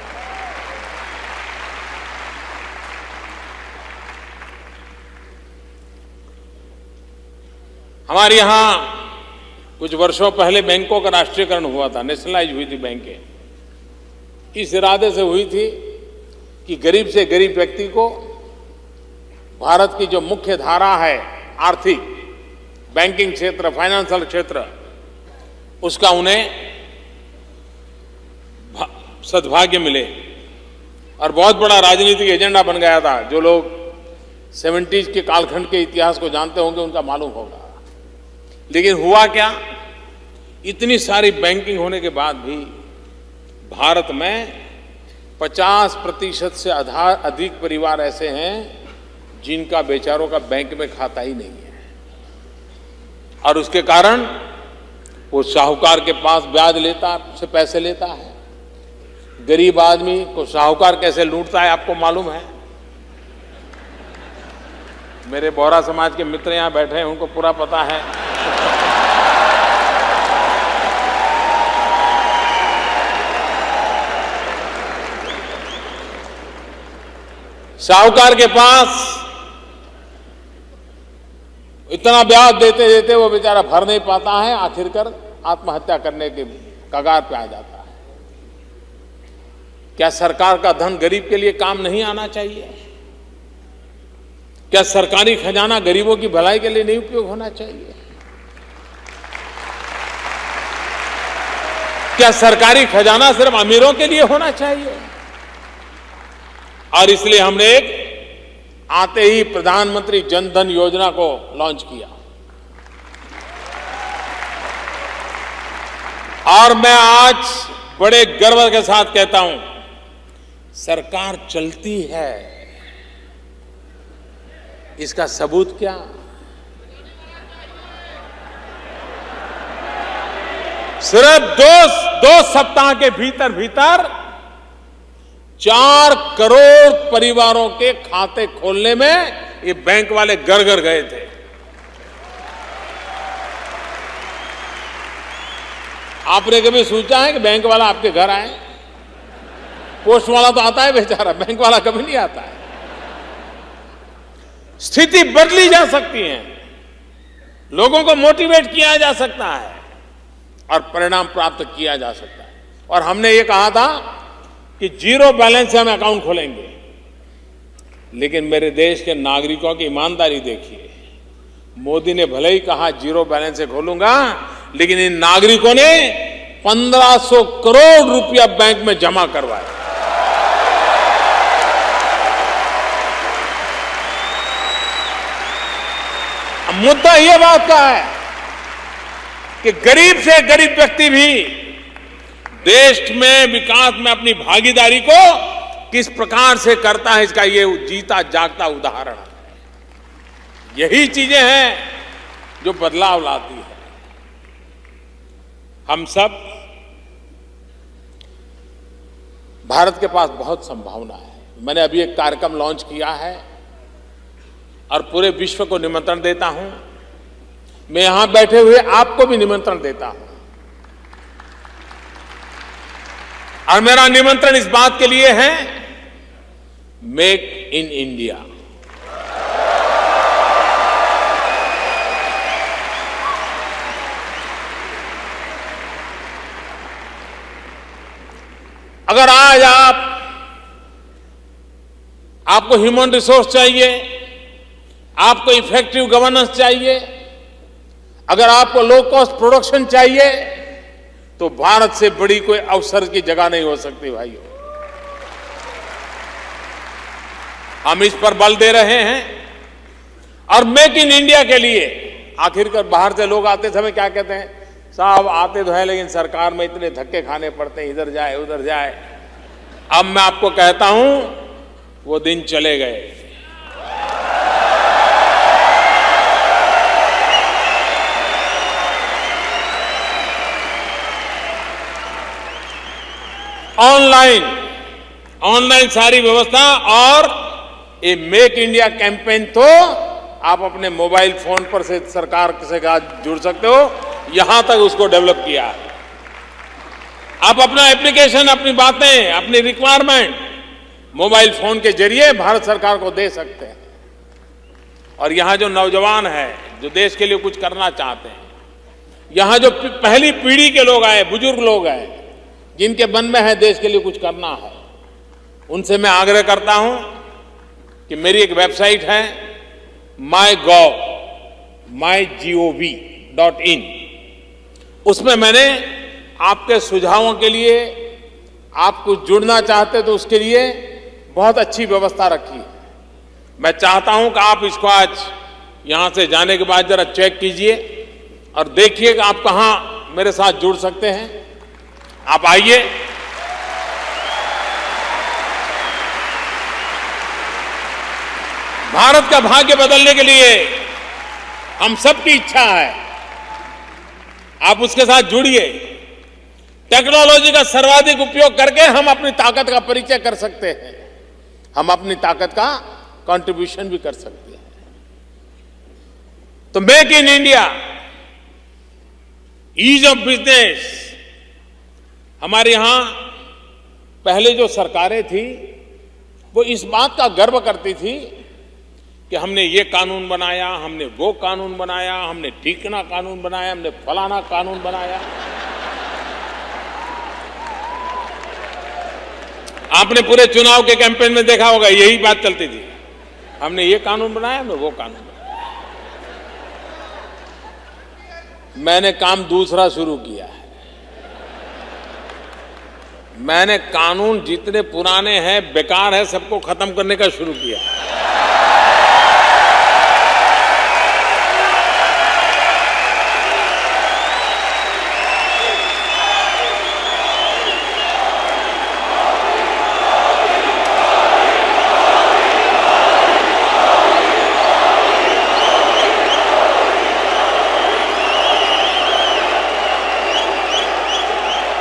हमारे यहाँ कुछ वर्षों पहले बैंकों का राष्ट्रीयकरण हुआ था, नेशनलाइज हुई थी बैंकें। इस इरादे से हुई थी कि गरीब से गरीब व्यक्ति को भारत की जो मुख्य धारा है आर्थिक, बैंकिंग क्षेत्र, फाइनेंशियल क्षेत्र, उसका उन्हें सद्भाग्य मिले। और बहुत बड़ा राजनीतिक एजेंडा बन गया था। जो लोग 70s के कालखंड के इतिहास को जानते होंगे उनका मालूम होगा। लेकिन हुआ क्या, इतनी सारी बैंकिंग होने के बाद भी भारत में 50% से अधिक परिवार ऐसे हैं जिनका बेचारों का बैंक में खाता ही नहीं है। और उसके कारण वो साहूकार के पास ब्याज लेता से पैसे लेता है। गरीब आदमी को साहूकार कैसे लूटता है आपको मालूम है। मेरे बोहरा समाज के मित्र यहां बैठे हैं, उनको पूरा पता है। साहूकार के पास इतना ब्याज देते देते वो बेचारा भर नहीं पाता है, आखिरकार आत्महत्या करने के कगार पे आ जाता है। क्या सरकार का धन गरीब के लिए काम नहीं आना चाहिए? क्या सरकारी खजाना गरीबों की भलाई के लिए नहीं उपयोग होना चाहिए? क्या सरकारी खजाना सिर्फ अमीरों के लिए होना चाहिए? और इसलिए हमने एक आते ही प्रधानमंत्री जन धन योजना को लॉन्च किया। और मैं आज बड़े गर्व के साथ कहता हूं, सरकार चलती है। इसका सबूत क्या? सिर्फ दो सप्ताह के भीतर भीतर 4 करोड़ परिवारों के खाते खोलने में ये बैंक वाले घर घर गए थे। आपने कभी सोचा है कि बैंक वाला आपके घर आए? पोस्ट वाला तो आता है बेचारा, बैंक वाला कभी नहीं आता है। स्थिति बदली जा सकती है, लोगों को मोटिवेट किया जा सकता है और परिणाम प्राप्त किया जा सकता है। और हमने ये कहा था कि 0 बैलेंस से हम अकाउंट खोलेंगे। लेकिन मेरे देश के नागरिकों की ईमानदारी देखिए। मोदी ने भले ही कहा 0 बैलेंस से खोलूंगा, लेकिन इन नागरिकों ने 1500 करोड़ रुपया बैंक में जमा करवाया। मुद्दा यह बात का है कि गरीब से गरीब व्यक्ति भी देश में विकास में अपनी भागीदारी को किस प्रकार से करता है, इसका ये जीता जागता उदाहरण है। यही चीजें हैं जो बदलाव लाती है। हम सब, भारत के पास बहुत संभावना है। मैंने अभी एक कार्यक्रम लॉन्च किया है और पूरे विश्व को निमंत्रण देता हूं। मैं यहां बैठे हुए आपको भी निमंत्रण देता हूं। और मेरा निमंत्रण इस बात के लिए है, मेक इन इंडिया। अगर आज आपको ह्यूमन रिसोर्स चाहिए, आपको इफेक्टिव गवर्नेंस चाहिए, अगर आपको लो कॉस्ट प्रोडक्शन चाहिए, तो भारत से बड़ी कोई अवसर की जगह नहीं हो सकती भाइयों। हम इस पर बल दे रहे हैं। और मेक इन इंडिया के लिए आखिरकार बाहर से लोग आते समय क्या कहते हैं, साहब आते तो है लेकिन सरकार में इतने धक्के खाने पड़ते हैं, इधर जाए उधर जाए। अब मैं आपको कहता हूं, वो दिन चले गए। ऑनलाइन सारी व्यवस्था और ये मेक इंडिया कैंपेन तो आप अपने मोबाइल फोन पर से सरकार से जुड़ सकते हो, यहां तक उसको डेवलप किया है। आप अपना एप्लीकेशन, अपनी बातें, अपनी रिक्वायरमेंट मोबाइल फोन के जरिए भारत सरकार को दे सकते हैं। और यहां जो नौजवान है, जो देश के लिए कुछ करना चाहते हैं, यहां जो पहली पीढ़ी के लोग आए, बुजुर्ग लोग आए, जिनके मन में है देश के लिए कुछ करना है, उनसे मैं आग्रह करता हूं कि मेरी एक वेबसाइट है mygov.in, उसमें मैंने आपके सुझावों के लिए, आप कुछ जुड़ना चाहते तो उसके लिए बहुत अच्छी व्यवस्था रखी है। मैं चाहता हूं कि आप इसको आज यहां से जाने के बाद जरा चेक कीजिए और देखिए कि आप कहां मेरे साथ जुड़ सकते हैं। आप आइए, भारत का भाग्य बदलने के लिए हम सबकी इच्छा है, आप उसके साथ जुड़िए। टेक्नोलॉजी का सर्वाधिक उपयोग करके हम अपनी ताकत का परिचय कर सकते हैं, हम अपनी ताकत का कंट्रीब्यूशन भी कर सकते हैं। तो make in India, ease of business, हमारे यहां पहले जो सरकारें थी वो इस बात का गर्व करती थी कि हमने ये कानून बनाया, हमने वो कानून बनाया, हमने ठीकना कानून बनाया, हमने फलाना कानून बनाया। आपने पूरे चुनाव के कैंपेन में देखा होगा, यही बात चलती थी, हमने ये कानून बनाया, हमने वो कानून बनाया। मैंने काम दूसरा शुरू किया है। मैंने कानून जितने पुराने हैं, बेकार है, सबको खत्म करने का शुरू किया।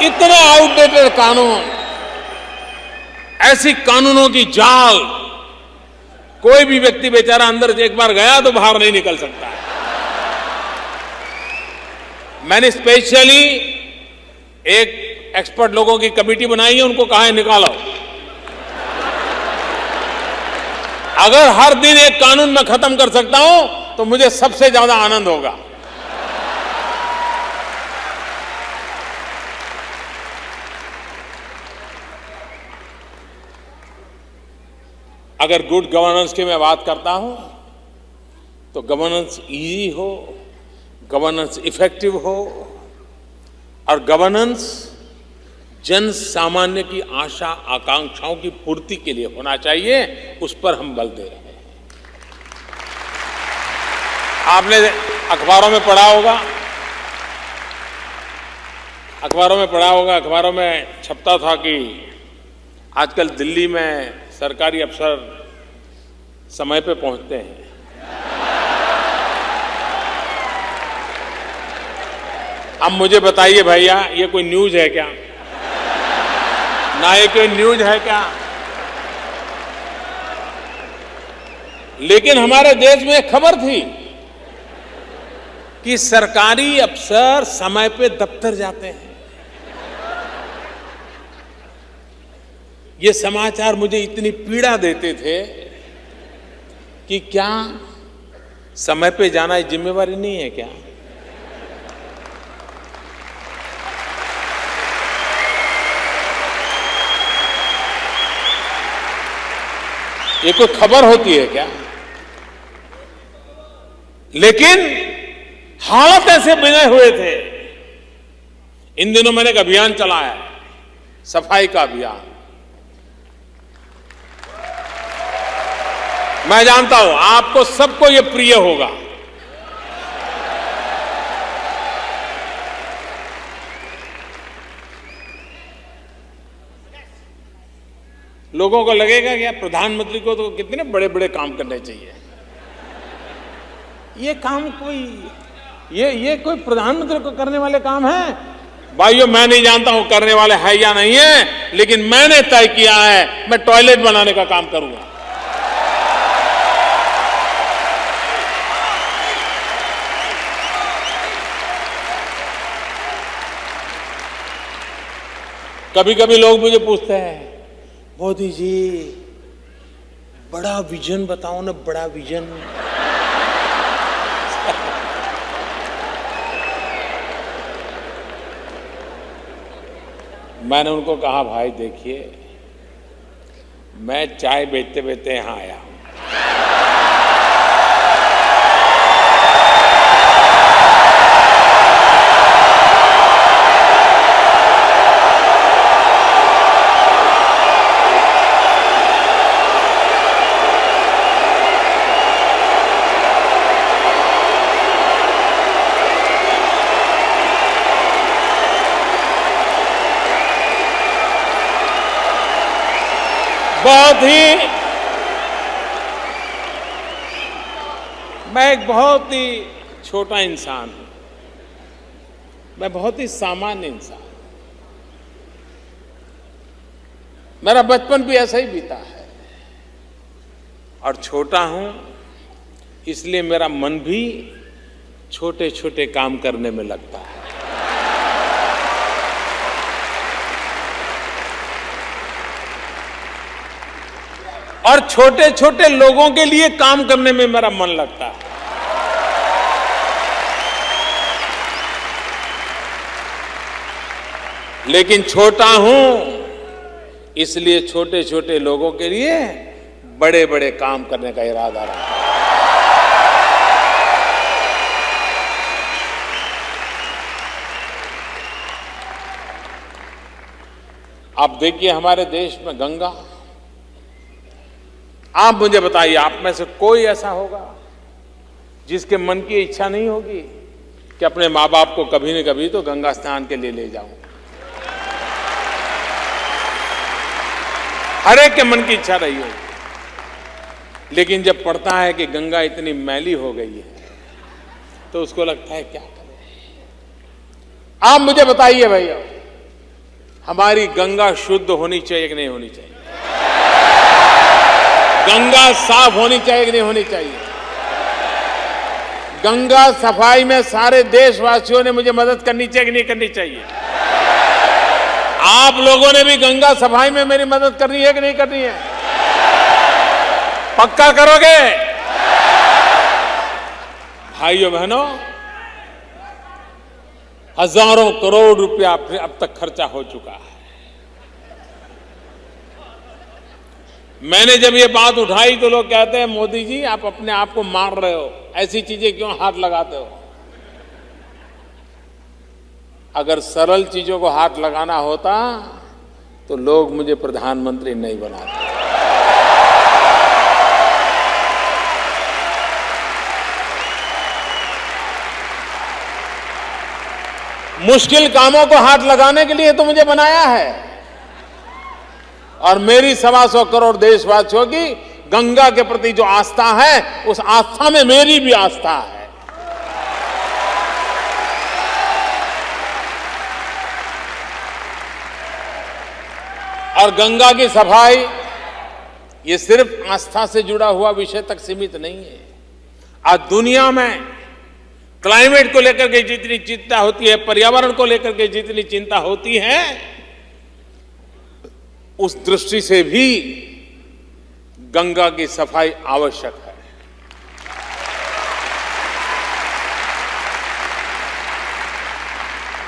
इतने आउटडेटेड कानून, ऐसी कानूनों की जाल, कोई भी व्यक्ति बेचारा अंदर से एक बार गया तो बाहर नहीं निकल सकता है। मैंने स्पेशली एक एक्सपर्ट लोगों की कमेटी बनाई है, उनको कहा है निकालो। अगर हर दिन एक कानून मैं खत्म कर सकता हूं तो मुझे सबसे ज्यादा आनंद होगा। अगर गुड गवर्नेंस की मैं बात करता हूं तो गवर्नेंस इजी हो, गवर्नेंस इफेक्टिव हो और गवर्नेंस जन सामान्य की आशा आकांक्षाओं की पूर्ति के लिए होना चाहिए, उस पर हम बल दे रहे हैं। आपने अखबारों में पढ़ा होगा, अखबारों में छपता था कि आजकल दिल्ली में सरकारी अफसर समय पे पहुंचते हैं। अब मुझे बताइए भैया, ये कोई न्यूज है क्या? ना ये कोई न्यूज है क्या? लेकिन हमारे देश में एक खबर थी कि सरकारी अफसर समय पे दफ्तर जाते हैं। ये समाचार मुझे इतनी पीड़ा देते थे कि क्या समय पे जाना ये जिम्मेवारी नहीं है क्या? ये कोई खबर होती है क्या? लेकिन हालात ऐसे बने हुए थे। इन दिनों मैंने एक अभियान चलाया है, सफाई का अभियान। मैं जानता हूं आपको सबको ये प्रिय होगा। लोगों को लगेगा कि प्रधानमंत्री को तो कितने बड़े बड़े काम करने चाहिए। ये काम ये कोई प्रधानमंत्री को करने वाले काम है? भाइयों, मैं नहीं जानता हूं करने वाले है या नहीं है, लेकिन मैंने तय किया है मैं टॉयलेट बनाने का काम करूंगा। कभी कभी लोग मुझे पूछते हैं, मोदी जी बड़ा विजन बताओ ना, बड़ा विजन। मैंने उनको कहा, भाई देखिए, मैं चाय बेचते बेचते यहां आया हूं। मैं एक बहुत ही छोटा इंसान हूं, मैं बहुत ही सामान्य इंसान हूं। मेरा बचपन भी ऐसा ही बीता है और छोटा हूं, इसलिए मेरा मन भी छोटे छोटे काम करने में लगता है। और छोटे छोटे लोगों के लिए काम करने में मेरा मन लगता है। लेकिन छोटा हूं, इसलिए छोटे छोटे लोगों के लिए बड़े बड़े काम करने का इरादा रखता है। आप देखिए, हमारे देश में गंगा, आप मुझे बताइए, आप में से कोई ऐसा होगा जिसके मन की इच्छा नहीं होगी कि अपने माँ बाप को कभी न कभी तो गंगा स्नान के लिए ले जाऊं? हर एक के मन की इच्छा रही होगी। लेकिन जब पढ़ता है कि गंगा इतनी मैली हो गई है, तो उसको लगता है क्या करें। आप मुझे बताइए भैया, हमारी गंगा शुद्ध होनी चाहिए कि नहीं होनी चाहिए? गंगा साफ होनी चाहिए कि नहीं होनी चाहिए? गंगा सफाई में सारे देशवासियों ने मुझे मदद करनी चाहिए कि नहीं करनी चाहिए? आप लोगों ने भी गंगा सफाई में मेरी मदद करनी है कि नहीं करनी है? पक्का करोगे? भाइयों बहनों, हजारों करोड़ रुपया अब तक खर्चा हो चुका है। मैंने जब ये बात उठाई तो लोग कहते हैं, मोदी जी आप अपने आप को मार रहे हो, ऐसी चीजें क्यों हाथ लगाते हो? अगर सरल चीजों को हाथ लगाना होता तो लोग मुझे प्रधानमंत्री नहीं बनाते। मुश्किल कामों को हाथ लगाने के लिए तो मुझे बनाया है। और मेरी 125 करोड़ देशवासियों की गंगा के प्रति जो आस्था है, उस आस्था में मेरी भी आस्था है। और गंगा की सफाई ये सिर्फ आस्था से जुड़ा हुआ विषय तक सीमित नहीं है। आज दुनिया में क्लाइमेट को लेकर के जितनी चिंता होती है, पर्यावरण को लेकर के जितनी चिंता होती है, उस दृष्टि से भी गंगा की सफाई आवश्यक है।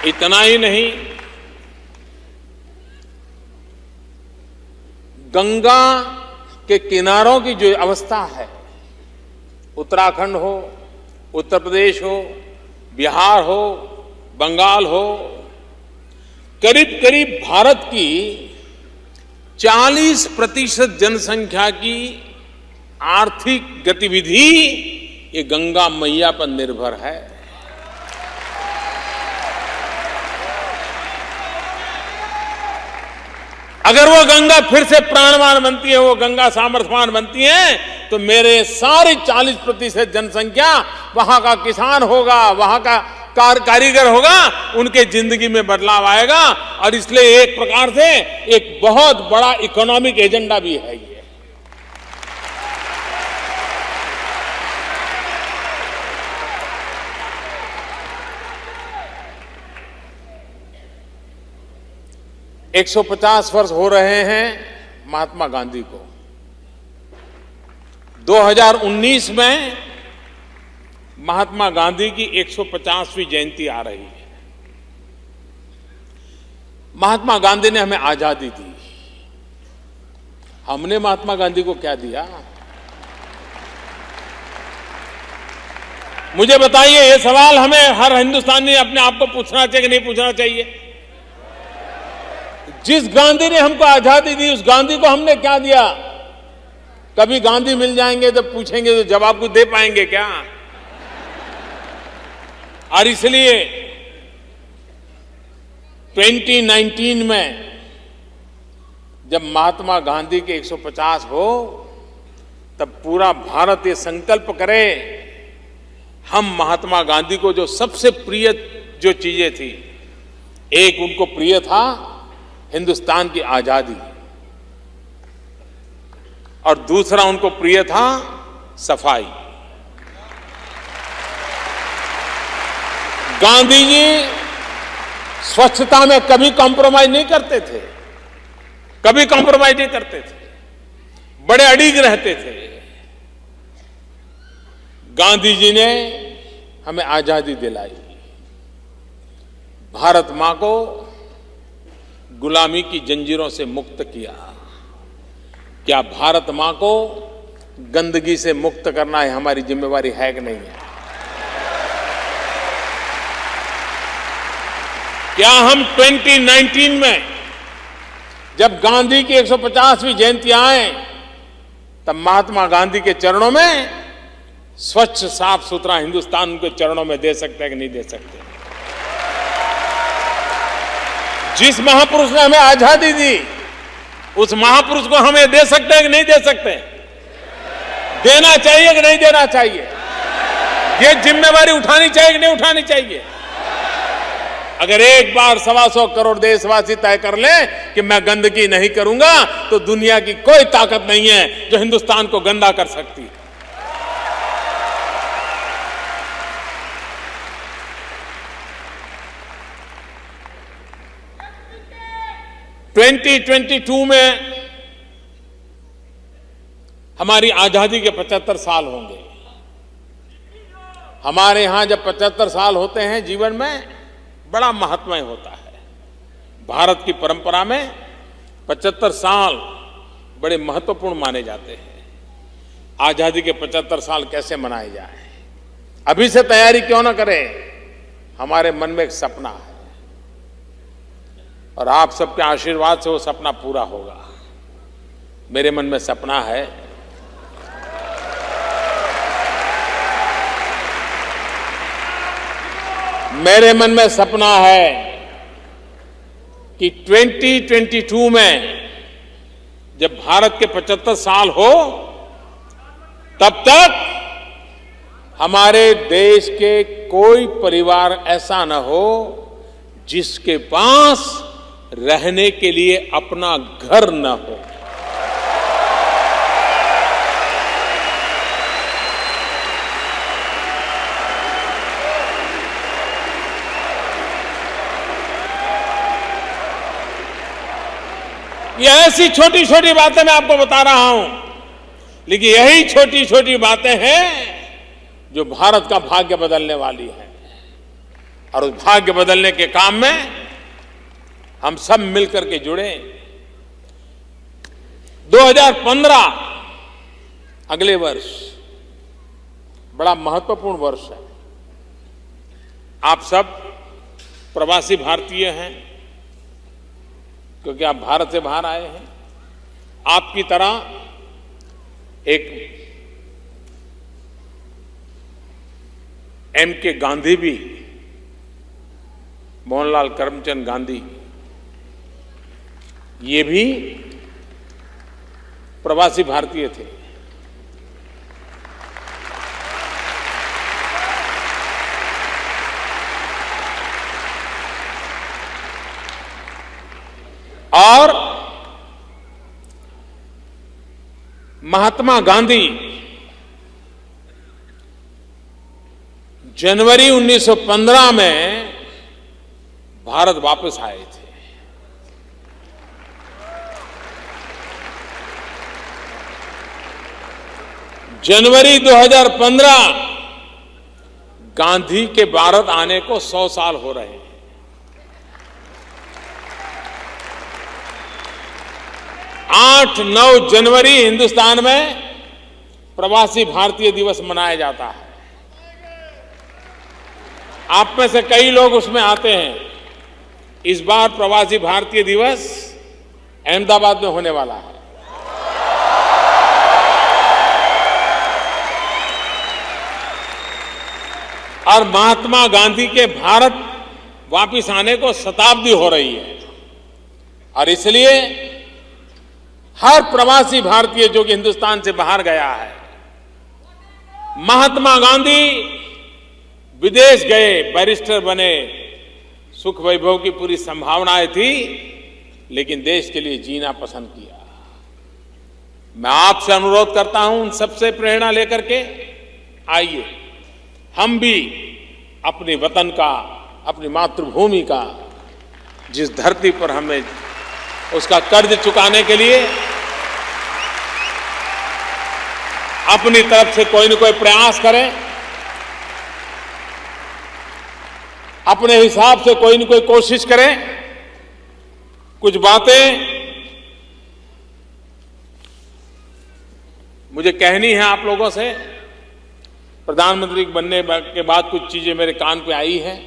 इतना ही नहीं, गंगा के किनारों की जो अवस्था है, उत्तराखंड हो, उत्तर प्रदेश हो, बिहार हो, बंगाल हो, करीब करीब भारत की 40% जनसंख्या की आर्थिक गतिविधि ये गंगा मैया पर निर्भर है। अगर वो गंगा फिर से प्राणवान बनती है, वो गंगा सामर्थ्यवान बनती है, तो मेरे सारी 40% जनसंख्या वहां का किसान होगा, वहां का कारीगर होगा, उनके जिंदगी में बदलाव आएगा। और इसलिए एक प्रकार से एक बहुत बड़ा इकोनॉमिक एजेंडा भी है ये। एक 150 वर्ष हो रहे हैं महात्मा गांधी को। 2019 में महात्मा गांधी की 150वीं जयंती आ रही है। महात्मा गांधी ने हमें आजादी दी। हमने महात्मा गांधी को क्या दिया? मुझे बताइए, ये सवाल हमें हर हिंदुस्तानी अपने आप को पूछना चाहिए कि नहीं पूछना चाहिए? जिस गांधी ने हमको आजादी दी, उस गांधी को हमने क्या दिया? कभी गांधी मिल जाएंगे तो पूछेंगे तो जवाब कुछ दे पाएंगे क्या? और इसलिए 2019 में जब महात्मा गांधी के 150 हो, तब पूरा भारत ये संकल्प करे, हम महात्मा गांधी को जो सबसे प्रिय जो चीजें थी, एक उनको प्रिय था हिंदुस्तान की आजादी, और दूसरा उनको प्रिय था सफाई। गांधी जी स्वच्छता में कभी कॉम्प्रोमाइज नहीं करते थे, कभी कॉम्प्रोमाइज नहीं करते थे, बड़े अड़िग रहते थे। गांधी जी ने हमें आजादी दिलाई, भारत मां को गुलामी की जंजीरों से मुक्त किया। क्या भारत मां को गंदगी से मुक्त करना है हमारी जिम्मेवारी है कि नहीं है? क्या हम 2019 में जब गांधी की 150वीं जयंती आए, तब महात्मा गांधी के चरणों में स्वच्छ साफ सुथरा हिंदुस्तान उनके चरणों में दे सकते हैं कि नहीं दे सकते? जिस महापुरुष ने हमें आजादी दी, उस महापुरुष को हमें दे सकते हैं कि नहीं दे सकते? देना चाहिए कि नहीं देना चाहिए? ये जिम्मेवारी उठानी चाहिए कि नहीं उठानी चाहिए? अगर एक बार 125 करोड़ देशवासी तय कर लें कि मैं गंदगी नहीं करूंगा, तो दुनिया की कोई ताकत नहीं है जो हिंदुस्तान को गंदा कर सकती है। ट्वेंटी 2022 में हमारी आजादी के 75 साल होंगे। हमारे यहां जब 75 साल होते हैं जीवन में, बड़ा महत्वमय होता है। भारत की परंपरा में 75 साल बड़े महत्वपूर्ण माने जाते हैं। आजादी के 75 साल कैसे मनाए जाए, अभी से तैयारी क्यों ना करें? हमारे मन में एक सपना है, और आप सबके आशीर्वाद से वो सपना पूरा होगा। मेरे मन में सपना है कि 2022 में जब भारत के 75 साल हो, तब तक हमारे देश के कोई परिवार ऐसा न हो जिसके पास रहने के लिए अपना घर न हो। ये ऐसी छोटी छोटी बातें मैं आपको बता रहा हूं, लेकिन यही छोटी छोटी बातें हैं जो भारत का भाग्य बदलने वाली है। और उस भाग्य बदलने के काम में हम सब मिलकर के जुड़े। 2015 अगले वर्ष बड़ा महत्वपूर्ण वर्ष है। आप सब प्रवासी भारतीय हैं, क्योंकि आप भारत से बाहर आए हैं। आपकी तरह एक M.K. गांधी भी, मोहनलाल करमचंद गांधी, ये भी प्रवासी भारतीय थे। और महात्मा गांधी जनवरी 1915 में भारत वापस आए थे। जनवरी 2015 गांधी के भारत आने को 100 साल हो रहे हैं। 8-9 जनवरी हिंदुस्तान में प्रवासी भारतीय दिवस मनाया जाता है। आप में से कई लोग उसमें आते हैं। इस बार प्रवासी भारतीय दिवस अहमदाबाद में होने वाला है। और महात्मा गांधी के भारत वापिस आने को शताब्दी हो रही है और इसलिए हर प्रवासी भारतीय जो कि हिंदुस्तान से बाहर गया है, महात्मा गांधी विदेश गए, बैरिस्टर बने, सुख वैभव की पूरी संभावनाएं थी, लेकिन देश के लिए जीना पसंद किया। मैं आपसे अनुरोध करता हूं, उन सबसे प्रेरणा लेकर के आइए हम भी अपने वतन का, अपनी मातृभूमि का, जिस धरती पर हमें उसका कर्ज चुकाने के लिए अपनी तरफ से कोई न कोई प्रयास करें, अपने हिसाब से कोई न कोई कोशिश करें। कुछ बातें मुझे कहनी है आप लोगों से। प्रधानमंत्री बनने के बाद कुछ चीजें मेरे कान पे आई हैं,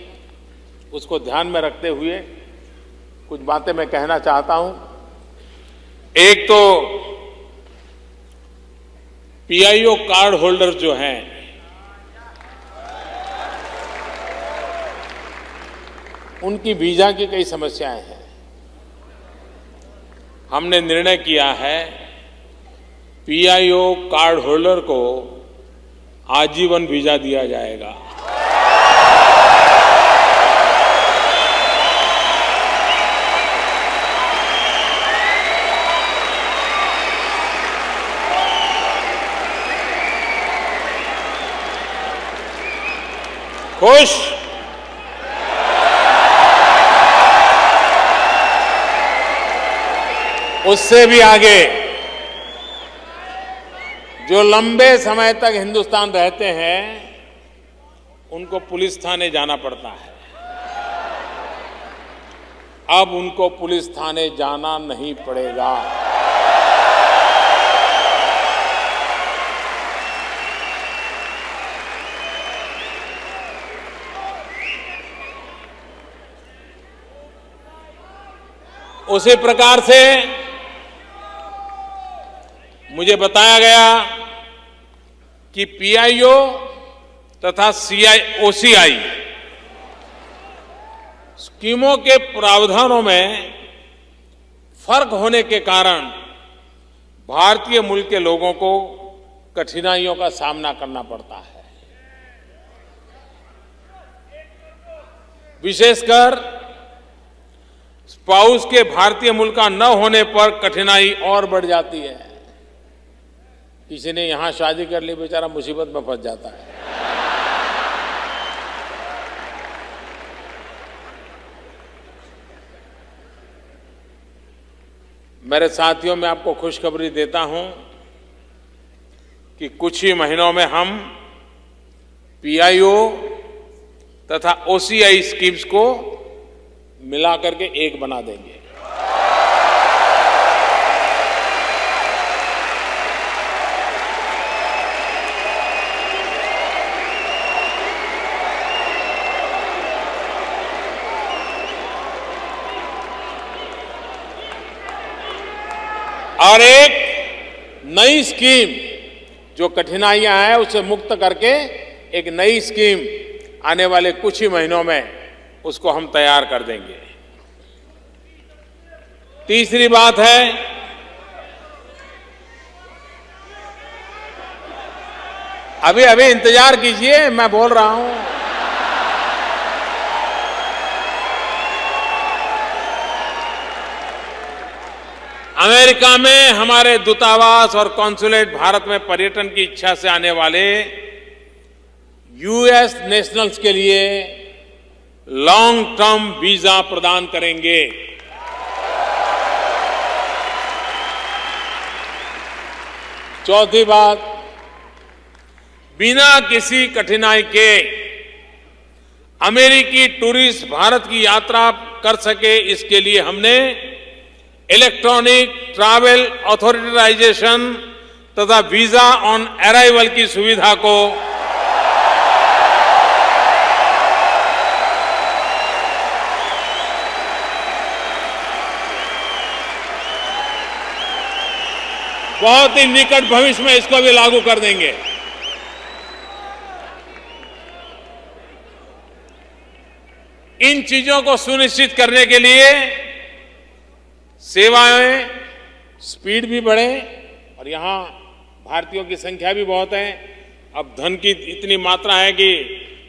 उसको ध्यान में रखते हुए कुछ बातें मैं कहना चाहता हूं। एक तो पीआईओ कार्ड होल्डर जो हैं, उनकी वीजा की कई समस्याएं हैं। हमने निर्णय किया है पीआईओ कार्ड होल्डर को आजीवन वीजा दिया जाएगा। खुश? उससे भी आगे जो लंबे समय तक हिंदुस्तान रहते हैं, उनको पुलिस थाने जाना पड़ता है। अब उनको पुलिस थाने जाना नहीं पड़ेगा। उसी प्रकार से मुझे बताया गया कि पीआईओ तथा ओसीआई स्कीमों के प्रावधानों में फर्क होने के कारण भारतीय मूल के लोगों को कठिनाइयों का सामना करना पड़ता है। विशेषकर स्पाउस के भारतीय मूल का न होने पर कठिनाई और बढ़ जाती है। किसी ने यहां शादी कर ली, बेचारा मुसीबत में फंस जाता है। मेरे साथियों, मैं आपको खुशखबरी देता हूं कि कुछ ही महीनों में हम पीआईओ तथा ओसीआई स्कीम्स को मिलाकर के एक बना देंगे। और एक नई स्कीम जो कठिनाइयां हैं उसे मुक्त करके एक नई स्कीम आने वाले कुछ ही महीनों में उसको हम तैयार कर देंगे। तीसरी बात है, अभी अभी इंतजार कीजिए, मैं बोल रहा हूं। अमेरिका में हमारे दूतावास और कॉन्सुलेट भारत में पर्यटन की इच्छा से आने वाले यूएस नेशनल्स के लिए लॉन्ग टर्म वीजा प्रदान करेंगे। चौथी बात, बिना किसी कठिनाई के अमेरिकी टूरिस्ट भारत की यात्रा कर सके, इसके लिए हमने इलेक्ट्रॉनिक ट्रैवल ऑथोराइजेशन तथा वीजा ऑन अराइवल की सुविधा को बहुत ही निकट भविष्य में इसको भी लागू कर देंगे। इन चीजों को सुनिश्चित करने के लिए सेवाएं स्पीड भी बढ़े और यहां भारतीयों की संख्या भी बहुत है। अब धन की इतनी मात्रा है कि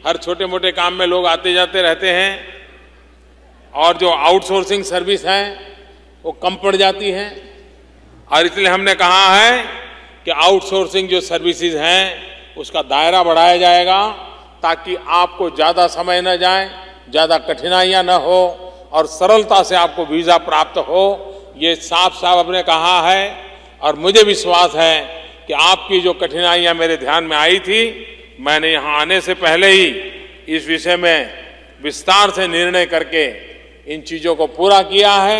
हर छोटे मोटे काम में लोग आते जाते रहते हैं और जो आउटसोर्सिंग सर्विस है वो कम पड़ जाती है और इसलिए हमने कहा है कि आउटसोर्सिंग जो सर्विसेज हैं उसका दायरा बढ़ाया जाएगा ताकि आपको ज्यादा समय न जाए, ज्यादा कठिनाइयां न हो और सरलता से आपको वीजा प्राप्त हो। ये साफ साफ आपने कहा है और मुझे विश्वास है कि आपकी जो कठिनाइयां मेरे ध्यान में आई थी, मैंने यहां आने से पहले ही इस विषय में विस्तार से निर्णय करके इन चीजों को पूरा किया है।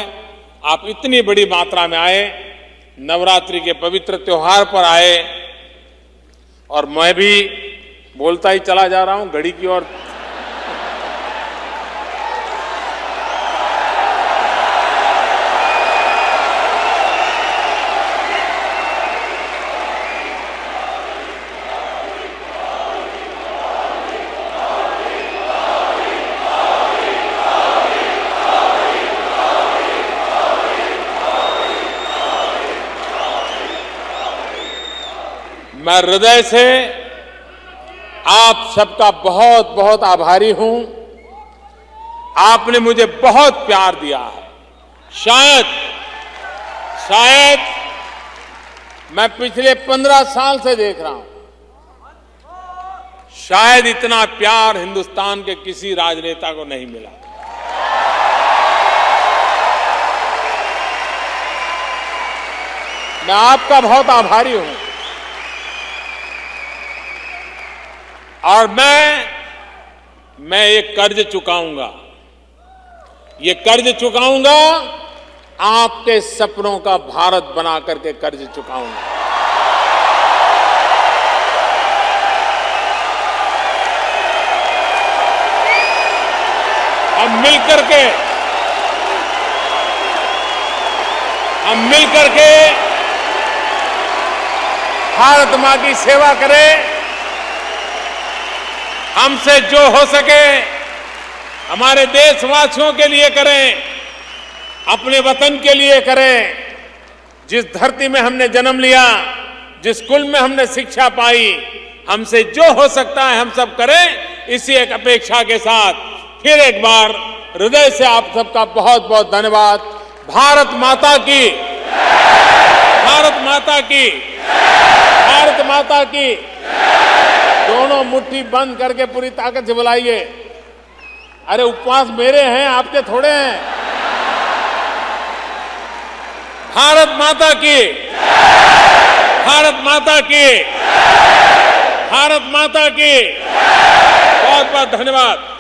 आप इतनी बड़ी मात्रा में आए, नवरात्रि के पवित्र त्योहार पर आए और मैं भी बोलता ही चला जा रहा हूं घड़ी की ओर। मैं हृदय से आप सबका बहुत बहुत आभारी हूं। आपने मुझे बहुत प्यार दिया है। शायद मैं पिछले 15 साल से देख रहा हूं, शायद इतना प्यार हिंदुस्तान के किसी राजनेता को नहीं मिला। मैं आपका बहुत आभारी हूं और मैं एक कर्ज चुकाऊंगा। ये कर्ज चुकाऊंगा, आपके सपनों का भारत बना करके कर्ज चुकाऊंगा। हम मिलकर के भारत मां की सेवा करें। हमसे जो हो सके हमारे देशवासियों के लिए करें, अपने वतन के लिए करें। जिस धरती में हमने जन्म लिया, जिस कुल में हमने शिक्षा पाई, हमसे जो हो सकता है हम सब करें। इसी एक अपेक्षा के साथ फिर एक बार हृदय से आप सबका बहुत बहुत धन्यवाद। भारत माता की, भारत माता की, भारत माता की। दोनों मुट्ठी बंद करके पूरी ताकत से बुलाइए। अरे उपवास मेरे हैं, आपके थोड़े हैं। भारत माता की, भारत माता की, भारत माता की। बहुत बहुत धन्यवाद।